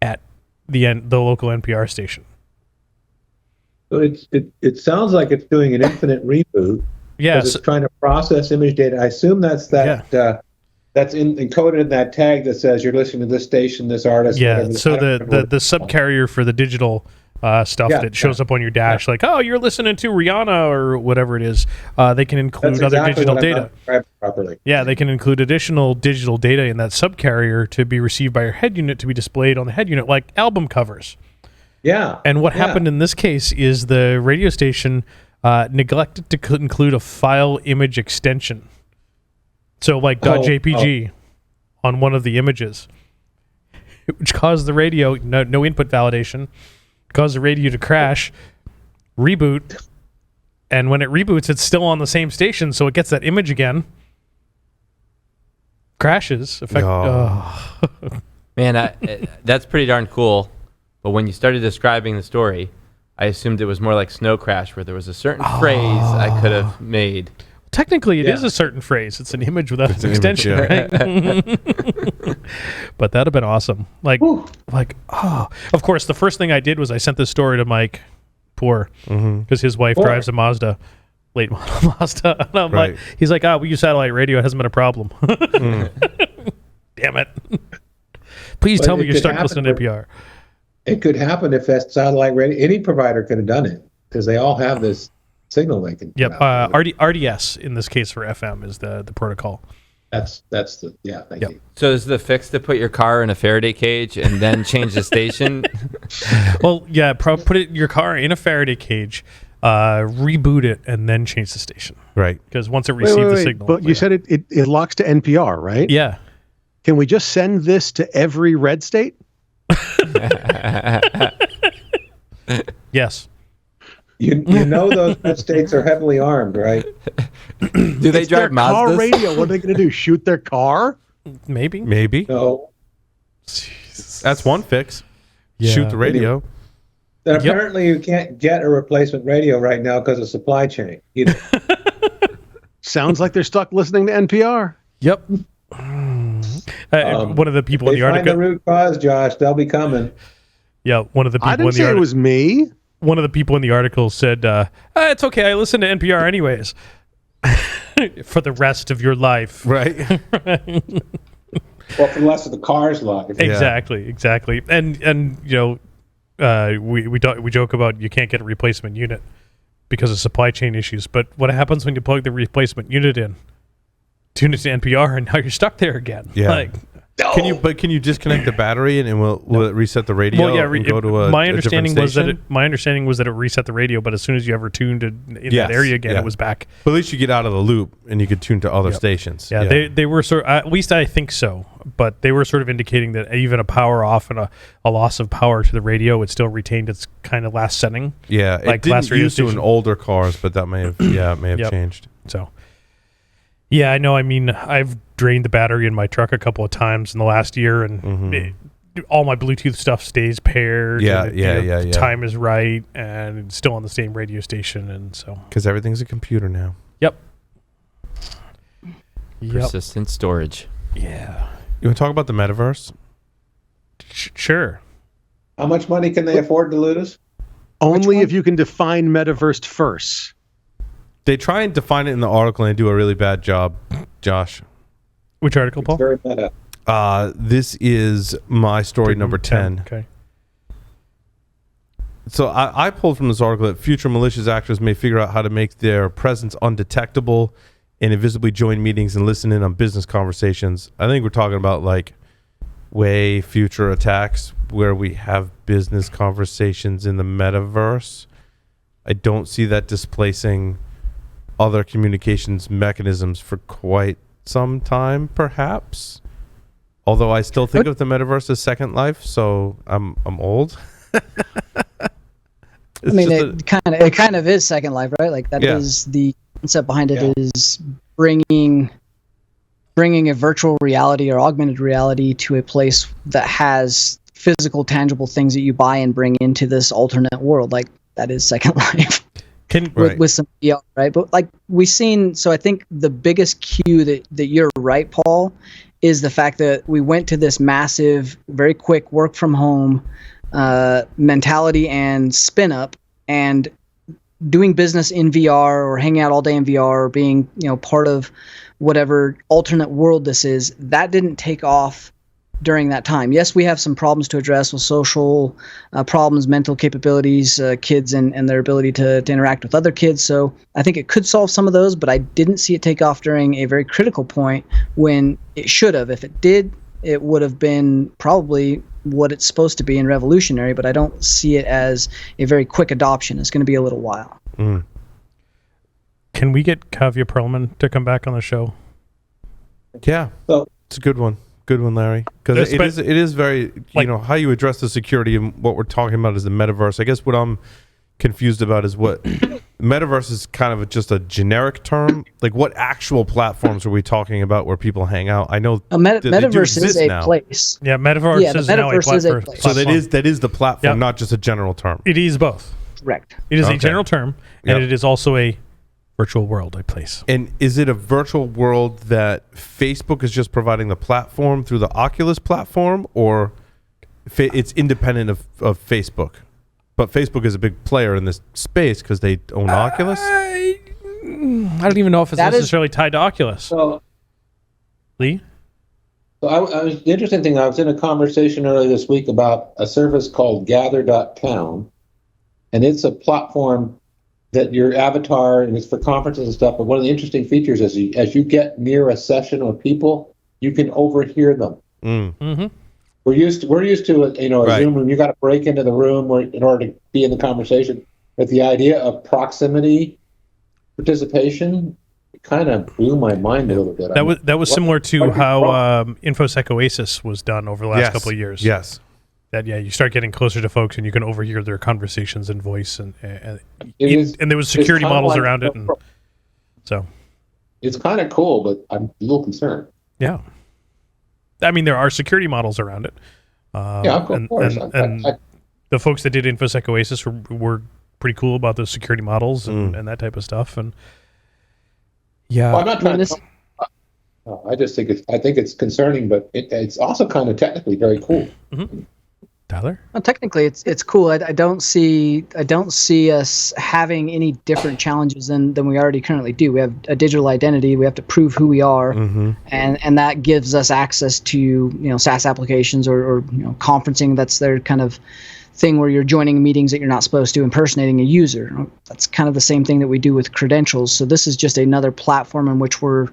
at the local NPR station. So it sounds like it's doing an infinite reboot. Yeah, it's trying to process image data. I assume that's encoded in that tag that says you're listening to this station, this artist. Yeah, whatever. so the subcarrier for the digital stuff that shows up on your dash, like, oh, you're listening to Rihanna or whatever it is, they can include other digital data. Properly. Yeah, they can include additional digital data in that subcarrier to be received by your head unit to be displayed on the head unit, like album covers. Yeah. And what happened in this case is the radio station neglected to include a file image extension. So like .jpg on one of the images, which caused the radio, no input validation, caused the radio to crash, reboot, and when it reboots, it's still on the same station, so it gets that image again, crashes. Man, that's pretty darn cool. But when you started describing the story, I assumed it was more like Snow Crash, where there was a certain phrase I could have made. Technically, it is a certain phrase. It's an image without an extension, right? But that'd have been awesome. Of course, the first thing I did was I sent this story to Mike Poor, because his wife drives a Mazda, late model Mazda. And I'm like, he's like, we use satellite radio. It hasn't been a problem. Damn it. Please tell me you're stuck listening to NPR. It could happen if that's satellite radio. Any provider could have done it because they all have this signal they can. Yep. RDS in this case for FM is the protocol. Thank you. So is the fix to put your car in a Faraday cage and then change the station? Well, yeah, put your car in a Faraday cage, reboot it, and then change the station. Right. Because once it receives the signal. But you said it locks to NPR, right? Yeah. Can we just send this to every red state? Yes. You know those red states are heavily armed, right? Do they drive Mazdas? Car radio. What are they going to do? Shoot their car? Maybe. No. Jesus. That's one fix. Yeah. Shoot the radio. And apparently you can't get a replacement radio right now because of supply chain either. Sounds like they're stuck listening to NPR. Yep. One of the people in the article. Find the root cause, Josh. They'll be coming. Yeah, one of the people. I didn't say it was me. One of the people in the article said, "It's okay. I listen to NPR anyways." For the rest of your life, right? Well, for the rest of the car's life. Exactly. And you know, we joke about you can't get a replacement unit because of supply chain issues. But what happens when you plug the replacement unit in, tune it to NPR, and now you're stuck there again? Yeah. Can you disconnect the battery and will it reset the radio? Well, yeah. And go to my understanding was that it it reset the radio, but as soon as you ever tuned in that area again, it was back. But at least you get out of the loop and you could tune to other stations. Yeah, they were at least I think so, but they were sort of indicating that even a power off and a loss of power to the radio, it still retained its kind of last setting. Yeah, like it didn't use to in older cars, but that may have changed. So. Yeah, I know. I mean, I've drained the battery in my truck a couple of times in the last year, and all my Bluetooth stuff stays paired. Yeah. Time is right, and it's still on the same radio station, and so. Because everything's a computer now. Yep. Persistent storage. Yeah. You want to talk about the metaverse? Sure. How much money can they afford to lose? Only if you can define metaverse first. They try and define it in the article and they do a really bad job, Josh. Which article, Paul? It's very meta. This is my story number 10. Okay. So I pulled from this article that future malicious actors may figure out how to make their presence undetectable and invisibly join meetings and listen in on business conversations. I think we're talking about like way future attacks where we have business conversations in the metaverse. I don't see that displacing other communications mechanisms for quite some time, perhaps. Although I still think of the metaverse as Second Life, so I'm old. I mean, it kind of is Second Life, right? Like that is the concept behind it, is bringing a virtual reality or augmented reality to a place that has physical, tangible things that you buy and bring into this alternate world. Like that is Second Life. With some VR, right? But like we've seen, so I think the biggest cue that you're right, Paul, is the fact that we went to this massive, very quick work from home mentality and spin up, and doing business in VR or hanging out all day in VR or being, part of whatever alternate world this is, that didn't take off during that time. Yes, we have some problems to address with social problems, mental capabilities, kids and their ability to interact with other kids. So I think it could solve some of those, but I didn't see it take off during a very critical point when it should have. If it did, it would have been probably what it's supposed to be and revolutionary, but I don't see it as a very quick adoption. It's going to be a little while. Mm. Can we get Kavya Perlman to come back on the show? Yeah, it's a good one. Good one, Larry. Because it is very, how you address the security and what we're talking about is the metaverse. I guess what I'm confused about is what metaverse is kind of just a generic term. Like what actual platforms are we talking about where people hang out? I know metaverse is a place. Yeah, metaverse is now a platform. So that is the platform, not just a general term. It is both. Correct. It is a general term, and it is also a virtual world, a place. And is it a virtual world that Facebook is just providing the platform through the Oculus platform, or it's independent of Facebook? But Facebook is a big player in this space because they own Oculus? I don't even know if it's necessarily tied to Oculus. So, Lee? So the interesting thing, I was in a conversation earlier this week about a service called Gather.town, and it's a platform that your avatar, and it's for conferences and stuff, but one of the interesting features is as you get near a session of people, you can overhear them. Mm-hmm. We're used to a Zoom room. You got to break into the room in order to be in the conversation. But the idea of proximity participation kind of blew my mind a little bit. That was similar to how InfoSec Oasis was done over the last couple of years. Yes. That you start getting closer to folks and you can overhear their conversations and voice and there was security models around it, and so it's kind of cool, but I'm a little concerned. Yeah. I mean, there are security models around it. Of course. And the folks that did InfoSec Oasis were pretty cool about those security models and that type of stuff. And well, I'm not trying to. I just think it's concerning, but it's also kind of technically very cool. Mm-hmm. Tyler? Well, technically, it's cool. I don't see us having any different challenges than we already currently do. We have a digital identity. We have to prove who we are, and that gives us access to SaaS applications or conferencing. That's their kind of thing where you're joining meetings that you're not supposed to, impersonating a user. That's kind of the same thing that we do with credentials. So this is just another platform in which we're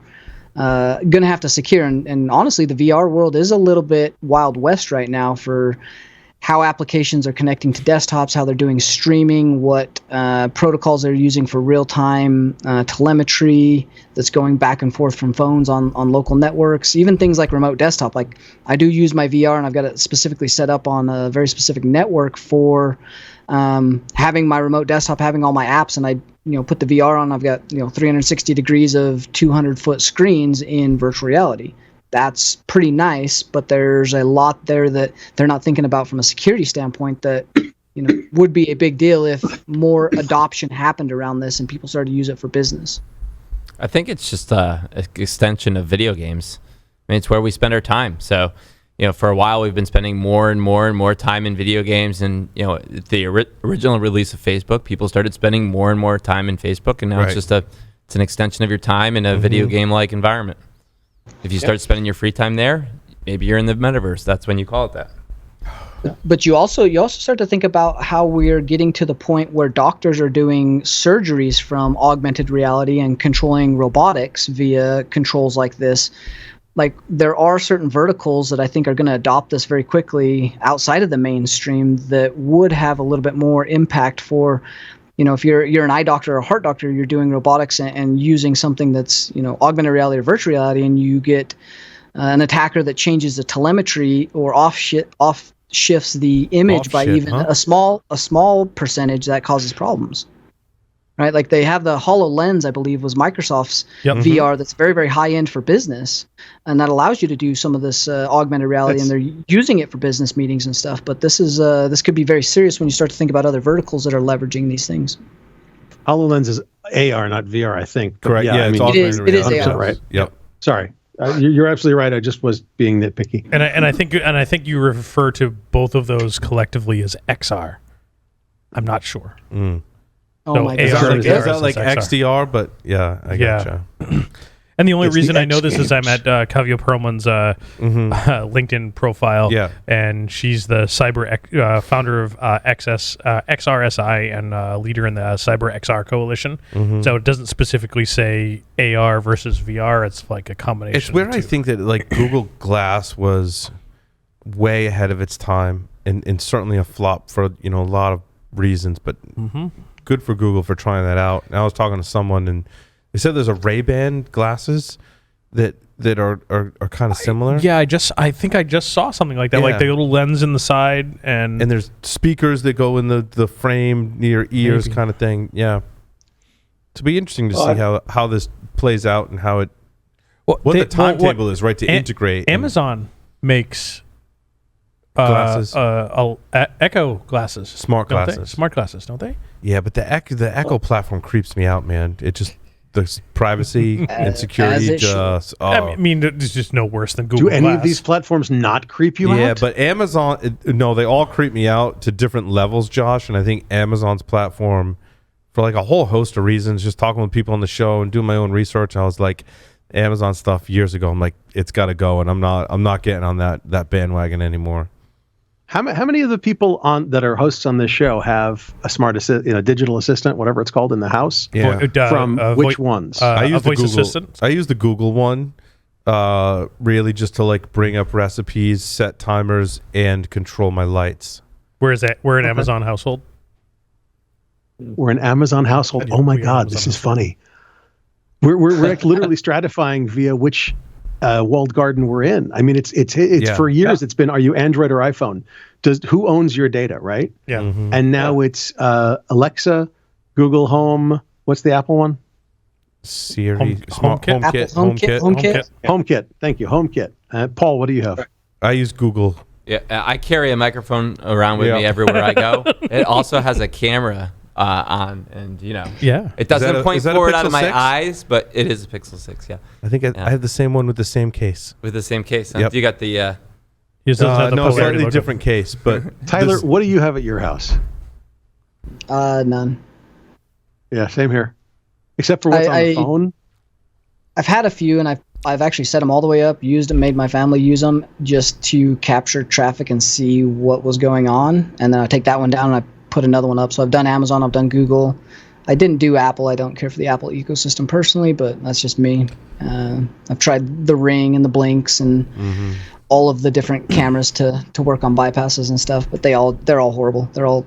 going to have to secure. And honestly, the VR world is a little bit Wild West right now for how applications are connecting to desktops, how they're doing streaming, what protocols they're using for real-time telemetry that's going back and forth from phones on local networks, even things like remote desktop. Like I do use my VR, and I've got it specifically set up on a very specific network for having my remote desktop, having all my apps, and I put the VR on. I've got 360 degrees of 200-foot screens in virtual reality. That's pretty nice, but there's a lot there that they're not thinking about from a security standpoint that would be a big deal if more adoption happened around this and people started to use it for business. I think it's just an extension of video games. I mean, it's where we spend our time. So, for a while we've been spending more and more and more time in video games. And, the original release of Facebook, people started spending more and more time in Facebook. And now Right. it's an extension of your time in a video game-like environment. If you start spending your free time there, maybe you're in the metaverse. That's when you call it that. But you also start to think about how we're getting to the point where doctors are doing surgeries from augmented reality and controlling robotics via controls like this. Like, there are certain verticals that I think are going to adopt this very quickly outside of the mainstream that would have a little bit more impact for, if you're an eye doctor or a heart doctor, you're doing robotics and using something that's, augmented reality or virtual reality, and you get an attacker that changes the telemetry or shifts the image by even a small percentage, that causes problems, right? Like, they have the HoloLens, I believe was Microsoft's VR, that's very, very high end for business, and that allows you to do some of this augmented reality, and they're using it for business meetings and stuff. But this could be very serious when you start to think about other verticals that are leveraging these things. HoloLens is AR, not VR, I think. But Correct. Yeah, I mean, it is AR. right. Yep. Sorry. You're absolutely right. I just was being nitpicky. And I think you refer to both of those collectively as XR. I'm not sure. Oh So my AR god! Is that versus like XR. XDR? But yeah, I gotcha. And the only It's the reason I know X this is I'm at Kavya Perlman's LinkedIn profile. Yeah. And she's the founder of XRSI and leader in the Cyber XR Coalition. So it doesn't specifically say AR versus VR. It's like a combination. It's where of the I two. think that like Google Glass was way ahead of its time, and certainly a flop for a lot of reasons. But good for Google for trying that out. And I was talking to someone, and they said there's a Ray-Ban glasses that are kind of similar. Yeah, I think I just saw something like that, like the little lens in the side, and there's speakers that go in the frame near ears, Maybe. kind of thing. Yeah, to be interesting to see how this plays out and how it what the timetable is, right, to integrate. Amazon makes glasses, Echo glasses, smart don't glasses, they? Smart glasses, don't they? Yeah, but the Echo platform creeps me out, man. It just the privacy and security it should. just. Oh. I mean, it's just no worse than Google Do any Glass. of these platforms not creep you out? Yeah, but Amazon, no, they all creep me out to different levels, Josh. And I think Amazon's platform, for like a whole host of reasons, just talking with people on the show and doing my own research, I was like, Amazon stuff years ago, I'm like, it's got to go, and I'm not getting on that bandwagon anymore. How many of the people that are hosts on this show have a smart digital assistant, whatever it's called, in the house? Yeah. From which ones? I use a voice the Google assistant. I use the Google one, really just to like bring up recipes, set timers, and control my lights. Where is that? We're an Amazon household. We're an Amazon household. Yeah, Oh my we are God, Amazon this is funny. We're like literally stratifying via which walled garden we're in. I mean, it's for years. It's been, are you Android or iPhone? Who owns your data, right? Yeah. And now it's Alexa, Google Home. What's the Apple one? Siri, HomeKit. HomeKit. Thank you, HomeKit. Paul, what do you have? I use Google. Yeah, I carry a microphone around with me everywhere I go. It also has a camera on, and Yeah. it doesn't point forward out of Pixel my 6? eyes, but it is a Pixel 6. Yeah, I think I have the same one with the same case. with the same case. Huh? Yep. You got the. You still have the No, polarity slightly logo. different case, but Tyler, this- what do you have at your house? None. Yeah, same here. Except for what's on the phone. I've had a few, and I've actually set them all the way up, used them, made my family use them just to capture traffic and see what was going on. And then I take that one down and I put another one up. So I've done Amazon, I've done Google. I didn't do Apple. I don't care for the Apple ecosystem personally, but that's just me. I've tried the Ring and the Blinks and all of the different cameras to work on bypasses and stuff, but they're all horrible. They're all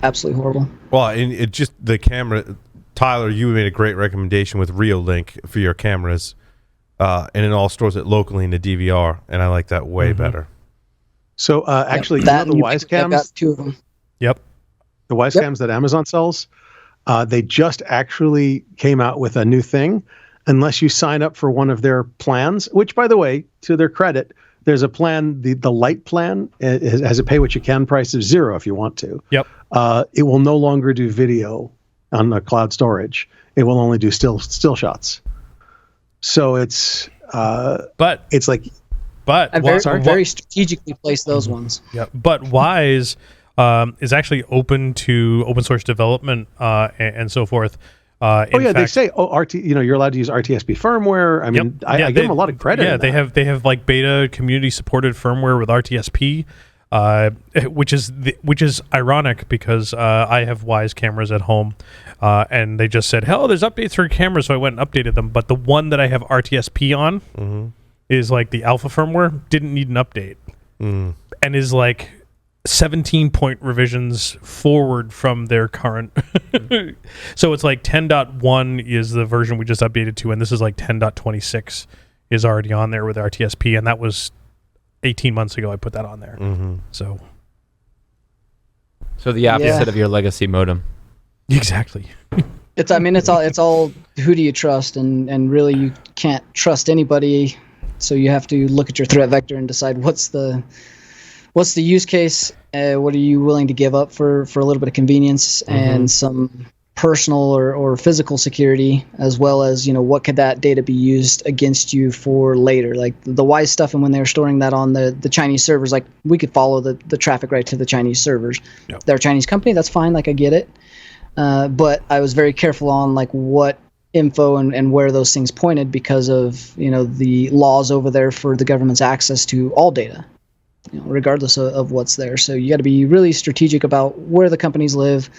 absolutely horrible. Well, and it just the camera. Tyler, you made a great recommendation with Reolink for your cameras, and it all stores it locally in the DVR, and I like that way better. So actually, that the Wise I've got cams, two of them. Yep. the Wise cams that Amazon sells, they just actually came out with a new thing. Unless you sign up for one of their plans, which, by the way, to their credit, there's a plan, the light plan has a pay what you can price of $0 if you want to. Yep. It will no longer do video on the cloud storage. It will only do still shots. So it's But it's like I very strategically place those ones. yeah. But Wise is actually open to open source development and so forth. They say RT. You're allowed to use RTSP firmware. I mean, I give them a lot of credit. Yeah, they have like beta community supported firmware with RTSP, which is ironic because I have Wise cameras at home, and they just said, "Hell, there's updates for cameras," so I went and updated them. But the one that I have RTSP on is like the alpha firmware didn't need an update, and is like 17-point revisions forward from their current. So it's like 10.1 is the version we just updated to, and this is like 10.26 is already on there with RTSP, and that was 18 months ago I put that on there. So the opposite of your legacy modem. exactly. It's all who do you trust, and really you can't trust anybody, so you have to look at your threat vector and decide what's the use case, what are you willing to give up for a little bit of convenience and some personal or physical security, as well as what could that data be used against you for later, like the Wise stuff. And when they were storing that on the Chinese servers, like we could follow the traffic right to the Chinese servers. Yep. They're a Chinese company, that's fine, like I get it, but I was very careful on like what info and where those things pointed, because of the laws over there for the government's access to all data, regardless of what's there. So you got to be really strategic about where the companies live,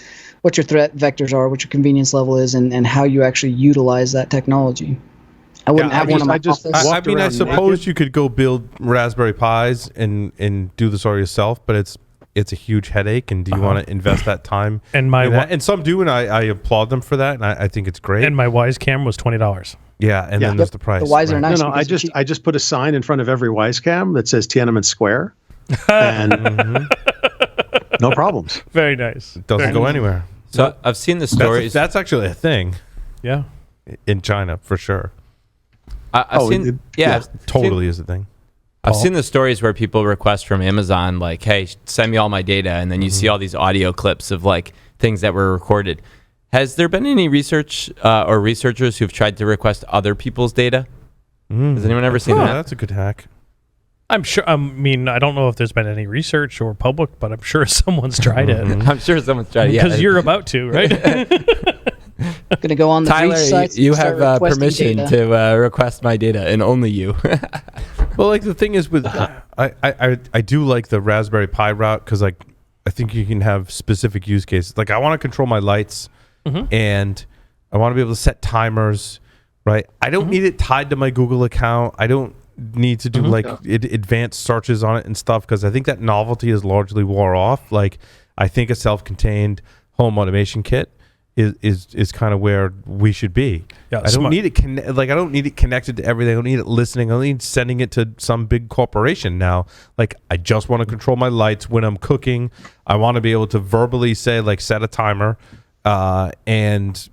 what your threat vectors are, what your convenience level is, and how you actually utilize that technology. I wouldn't have one in my office. I mean, I suppose you could go build Raspberry Pis and do this all yourself, but it's a huge headache. And do you want to invest that time? And and some do, and I applaud them for that, and I think it's great. And my Wise cam was $20. Yeah, and then there's the price. The Wise are nice. No, I just put a sign in front of every Wise cam that says Tiananmen Square, and no problems. Very nice. It doesn't go anywhere. So I've seen the stories. That's actually a thing. Yeah, in China for sure. Totally is a thing. I've seen the stories where people request from Amazon, like, "Hey, send me all my data," and then you see all these audio clips of like things that were recorded. Has there been any research or researchers who've tried to request other people's data? Has anyone ever seen that? That's a good hack. I'm sure. I mean, I don't know if there's been any research or public, but I'm sure someone's tried it. I'm sure someone's tried it. Yeah, because you're about to, right? Gonna go on the Tyler, breach sites. You have permission to request my data, and only you. Well, like the thing is with I do like the Raspberry Pi route, because like I think you can have specific use cases. Like I want to control my lights, and I want to be able to set timers. Right? I don't need it tied to my Google account. I don't need to do advanced searches on it and stuff, because I think that novelty is largely wore off. Like I think a self-contained home automation kit is kind of where we should be. Yeah, I don't need it I don't need it connected to everything. I don't need it listening. I don't need sending it to some big corporation now. Like I just want to control my lights when I'm cooking. I want to be able to verbally say like set a timer, and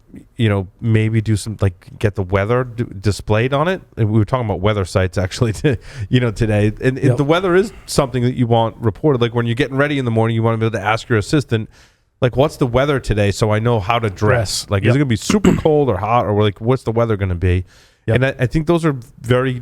maybe do some like get the weather displayed on it. And we were talking about weather sites actually today, and the weather is something that you want reported. Like when you're getting ready in the morning, you want to be able to ask your assistant, like, what's the weather today, so I know how to dress. Like, is it going to be super cold or hot, or like, what's the weather going to be? And I think those are very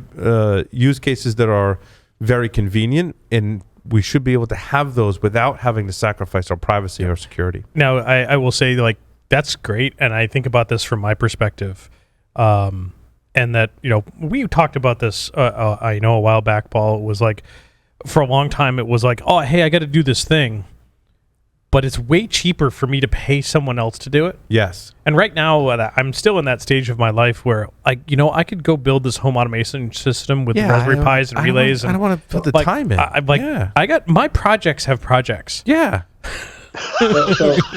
use cases that are very convenient, and we should be able to have those without having to sacrifice our privacy or security. Now, I will say, like, that's great, and I think about this from my perspective, and that, we talked about this, I know a while back, Paul. It was like, for a long time, it was like, oh, hey, I got to do this thing. But it's way cheaper for me to pay someone else to do it. Yes. And right now, I'm still in that stage of my life where, I could go build this home automation system with Raspberry Pis and relays. I don't want to put the time in. I got my projects have projects. Yeah.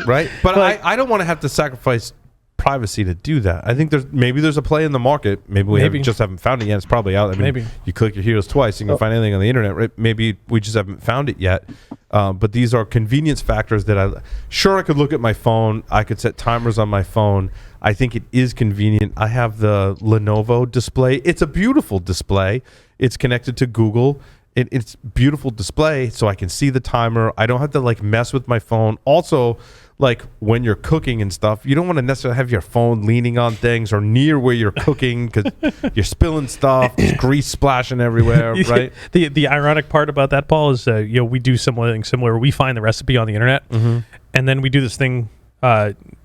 Right. But I don't want to have to sacrifice privacy to do that. I think there's a play in the market. Maybe we just haven't found it yet. It's probably out. I mean, you click your heroes twice, you can find anything on the internet. Right? Maybe we just haven't found it yet. But these are convenience factors that I could look at my phone. I could set timers on my phone. I think it is convenient. I have the Lenovo display. It's a beautiful display. It's connected to Google. It's beautiful display, so I can see the timer. I don't have to like mess with my phone. Also, like when you're cooking and stuff, you don't want to necessarily have your phone leaning on things or near where you're cooking because you're spilling stuff, there's grease splashing everywhere, right? The ironic part about that, Paul, is we do something similar. We find the recipe on the internet, and then we do this thing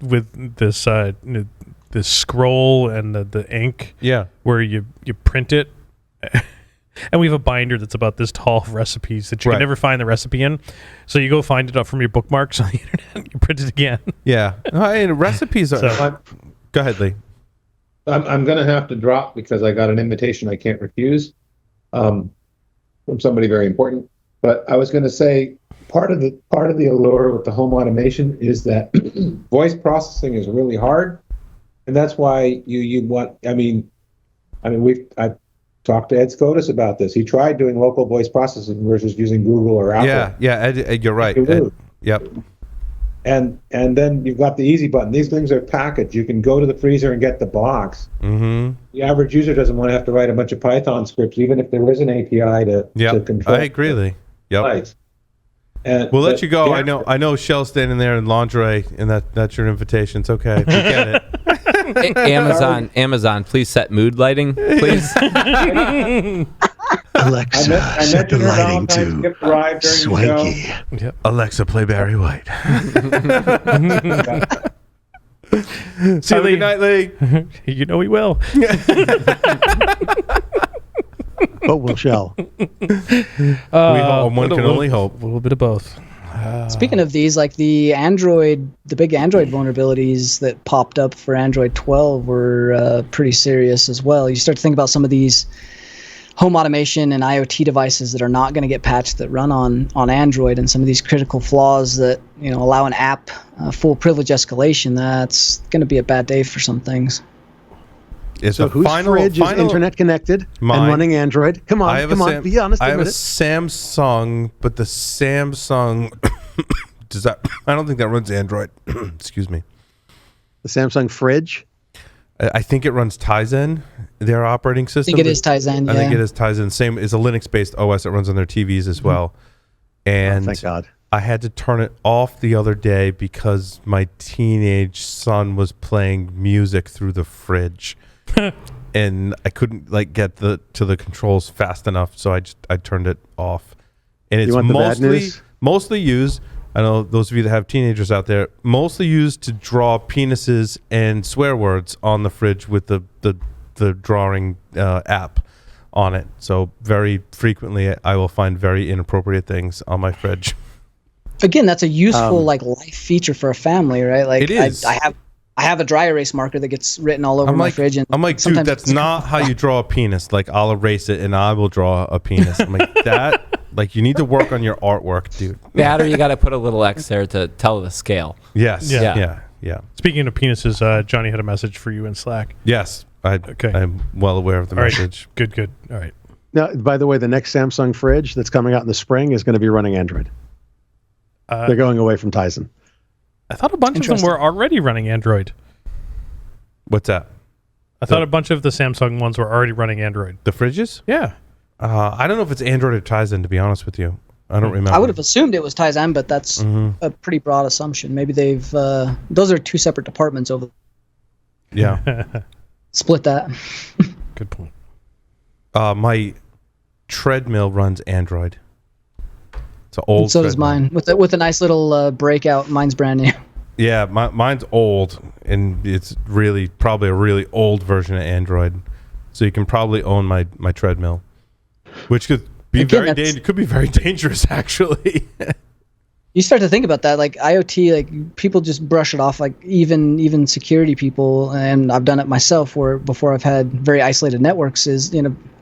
with this this scroll and the ink, where you print it. And we have a binder that's about this tall of recipes that you can never find the recipe in. So you go find it up from your bookmarks on the internet. You print it again. Yeah. And recipes are... Go ahead, Lee. I'm going to have to drop because I got an invitation I can't refuse from somebody very important. But I was going to say part of the allure with the home automation is that voice processing is really hard, and that's why you want. I've talked to Ed Scotus about this. He tried doing local voice processing versus using Google or Apple. Yeah, Ed, you're right. Yep. And then you've got the easy button. These things are packaged. You can go to the freezer and get the box. The average user doesn't want to have to write a bunch of Python scripts, even if there is an API to control. I agree, Lee. Yep. Lights. We'll let you go. Yeah. I know Shell's standing there in lingerie, and that's your invitation. It's okay. We get it. Amazon, please set mood lighting, please. Alexa, set the lighting to swanky. Yep. Alexa, play Barry White. See you, Lee. Good night, Lee. You know he will. But we'll shall. We hope. One can only hope. A little bit of both. Speaking of these, like the big Android vulnerabilities that popped up for Android 12 were pretty serious as well. You start to think about some of these home automation and IoT devices that are not going to get patched that run on Android, and some of these critical flaws that allow an app full privilege escalation. That's going to be a bad day for some things. So whose fridge is internet connected and running Android? Come on, be honest. I have a Samsung, but the Samsung does that? I don't think that runs Android. Excuse me. The Samsung fridge. I think it runs Tizen, their operating system. I think it is Tizen. I think it is Tizen. Same is a Linux-based OS that runs on their TVs as well. And thank God. I had to turn it off the other day because my teenage son was playing music through the fridge. And I couldn't get to the controls fast enough, so I turned it off. And it's mostly used. I know those of you that have teenagers out there, mostly used to draw penises and swear words on the fridge with the drawing app on it. So very frequently, I will find very inappropriate things on my fridge. Again, that's a useful life feature for a family, right? Like it is. I have a dry erase marker that gets written all over my fridge. And I'm like, dude, that's not how you draw a penis. Like, I'll erase it and I will draw a penis. I'm like, that, you need to work on your artwork, dude. That, or you got to put a little X there to tell the scale. Yes. Yeah. Speaking of penises, Johnny had a message for you in Slack. Yes. I'm well aware of the message. Right. Good. All right. Now, by the way, the next Samsung fridge that's coming out in the spring is going to be running Android. They're going away from Tizen. I thought a bunch of them were already running Android. What's that? I thought a bunch of the Samsung ones were already running Android. The fridges? Yeah. I don't know if it's Android or Tizen, to be honest with you. I don't remember. I would have assumed it was Tizen, but that's a pretty broad assumption. Maybe they've... those are two separate departments over... Yeah. Split that. Good point. My treadmill runs Android. It's an old. And so does mine, with a nice little breakout. Mine's brand new. Yeah, mine's old, and it's really probably a really old version of Android. So you can probably own my treadmill, which could be could be very dangerous, actually. You start to think about that, like IoT, people just brush it off, even security people, and I've done it myself. Where before I've had very isolated networks, is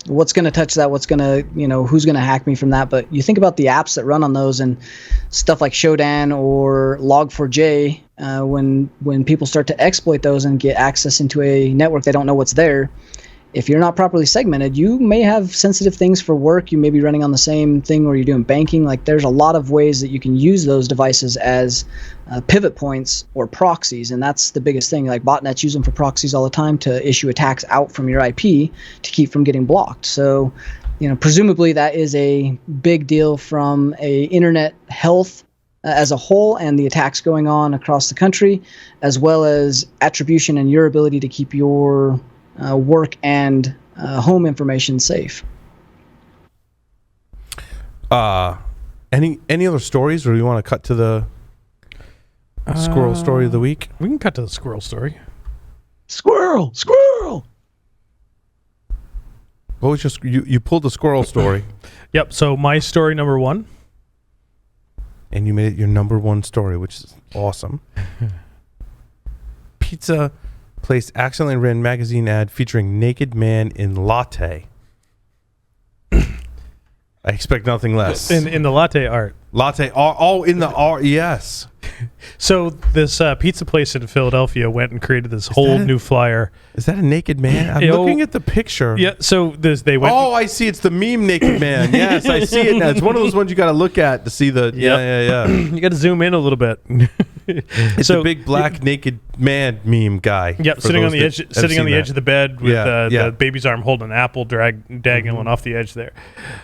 what's going to touch that, what's going to who's going to hack me from that. But you think about the apps that run on those and stuff like Shodan or Log4j, when people start to exploit those and get access into a network, they don't know what's there. If you're not properly segmented, you may have sensitive things for work. You may be running on the same thing where you're doing banking. There's a lot of ways that you can use those devices as pivot points or proxies, and that's the biggest thing. Botnets use them for proxies all the time to issue attacks out from your IP to keep from getting blocked. So, presumably that is a big deal from a internet health as a whole and the attacks going on across the country, as well as attribution and your ability to keep your work and home information safe. Any other stories, or do you want to cut to the squirrel story of the week? We can cut to the squirrel story. Squirrel! What was just you pulled the squirrel story, Yep. So my story number 1. and you made it your number 1 story, which is awesome. Pizza place accidentally ran magazine ad featuring naked man in latte. I expect nothing less. In the latte art. Latte, all in the art, yes. So this pizza place in Philadelphia went and created this whole new flyer. Is that a naked man? I'm looking at the picture. Yeah. So they went. Oh, I see. It's the meme naked man. Yes, I see it now. It's one of those ones you got to look at to see the. Yeah. You got to zoom in a little bit. It's a big black naked man meme guy. Yep, sitting on the edge, of the bed with the baby's arm holding an apple, dangling off the edge there.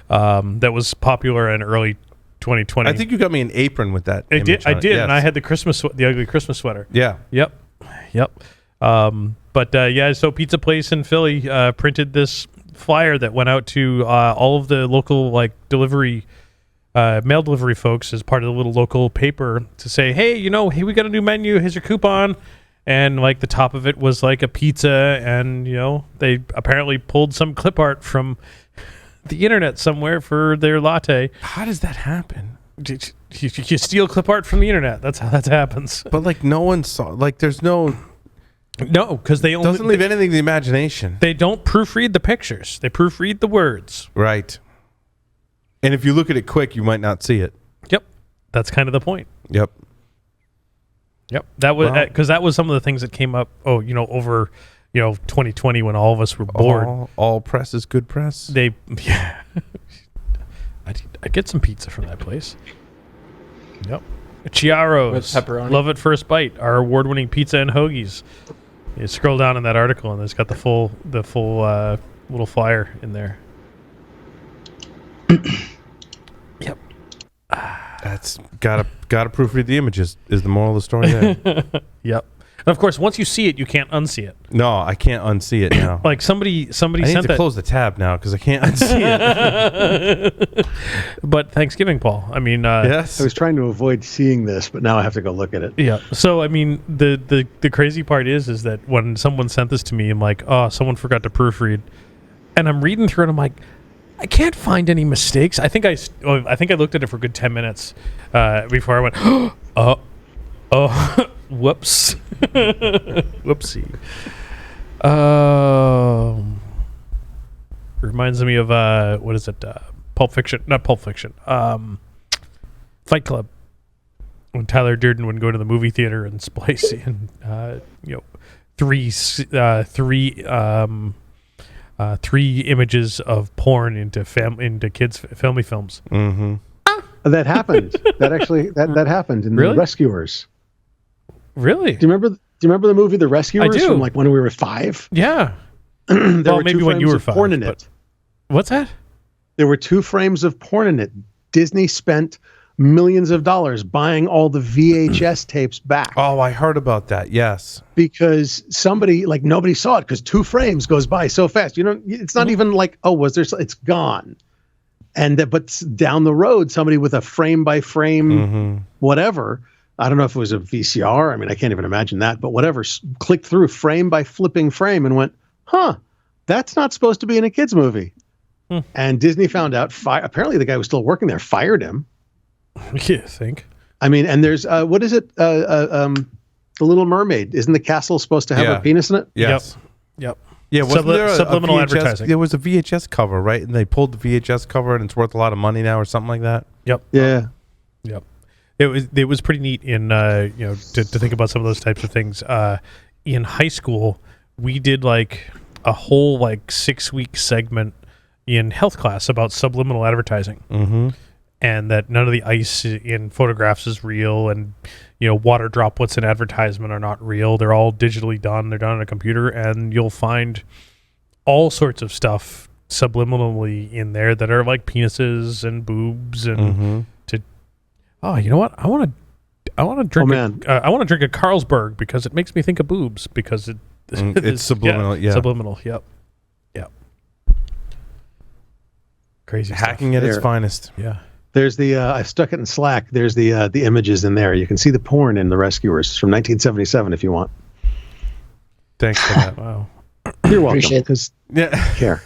That was popular in early 2020. I think you got me an apron with that. I did, yes. and I had the ugly Christmas sweater. Yeah. Yep. So Pizza Place in Philly printed this flyer that went out to all of the local mail delivery folks as part of the little local paper to say, hey, we got a new menu. Here's your coupon. And like the top of it was like a pizza, and they apparently pulled some clip art from the internet somewhere for their latte. How does that happen? You steal clip art from the internet. That's how that happens. But like no one saw. Like there's no, because they only doesn't leave anything to the imagination. They don't proofread the pictures. They proofread the words. Right. And if you look at it quick, you might not see it. Yep. That's kind of the point. Yep. That was because that was some of the things that came up. Over 2020 when all of us were bored. All press is good press. I get some pizza from that place. Yep. Chiaro's with pepperoni. Love at First Bite, our award-winning pizza and hoagies. You scroll down in that article and it's got the full little flyer in there. Yep. That's gotta proofread the images is the moral of the story there. Yep. And of course, once you see it, you can't unsee it. No, I can't unsee it now. Like somebody I sent need to that. close the tab now because I can't unsee it. But Thanksgiving, Paul. I mean, Yes. I was trying to avoid seeing this, but now I have to go look at it. yeah. So I mean, the crazy part is that when someone sent this to me, I'm like, oh, someone forgot to proofread, and I'm reading through it. I'm like, I can't find any mistakes. I think I looked at it for a good 10 minutes before I went, whoops, whoopsie. Reminds me of what is it? Pulp Fiction, not Pulp Fiction. Fight Club. When Tyler Durden would go to the movie theater and splice in, three images of porn into kids' family films. Mm-hmm. That happened. That happened in Really? The Rescuers. Really? Do you remember the movie The Rescuers? I do. From like when we were 5? Yeah. There Well, were maybe two when you frames were of 5, porn in but- it. What's that? There were 2 frames of porn in it. Disney spent millions of dollars buying all the VHS tapes back Oh, I heard about that. Yes. because nobody saw it because 2 frames goes by so fast. It's not even like, it's gone. But down the road, somebody with a frame by frame, whatever, I don't know if it was a VCR. I mean, I can't even imagine that, but whatever, clicked through frame by flipping frame and went, that's not supposed to be in a kid's movie. And Disney found out, apparently the guy was still working there, fired him. You think? I mean, and there's, what is it? The Little Mermaid. Isn't the castle supposed to have a penis in it? Yes. Yep. Yeah, wasn't there a Subliminal VHS advertising. There was a VHS cover, right? And they pulled the VHS cover, and it's worth a lot of money now, or something like that. Yep. Yeah. Yep. It was pretty neat in to think about some of those types of things. In high school, we did like a whole 6-week segment in health class about subliminal advertising. Mm-hmm. And that none of the ice in photographs is real, and water droplets in advertisement are not real. They're all digitally done. They're done on a computer, and you'll find all sorts of stuff subliminally in there that are like penises and boobs and Oh, you know what? I want to drink. Oh, man. I want to drink a Carlsberg because it makes me think of boobs because It's subliminal. Yeah. Subliminal. Yep. Crazy Hacking stuff. at its There. finest. Yeah. There's the I stuck it in Slack. There's the images in there. You can see the porn in The Rescuers from 1977 if you want. Thanks for that. Wow. You're welcome. Appreciate it. Because Yeah. care.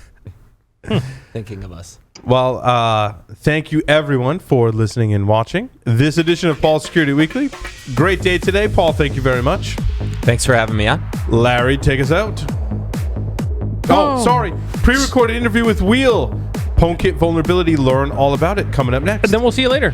Thinking of us. Well, thank you everyone for listening and watching this edition of Paul Security Weekly. Great day today, Paul. Thank you very much. Thanks for having me on. Larry, take us out. Oh, sorry. Pre-recorded interview with Wheel. HomeKit vulnerability. Learn all about it. Coming up next. And then we'll see you later.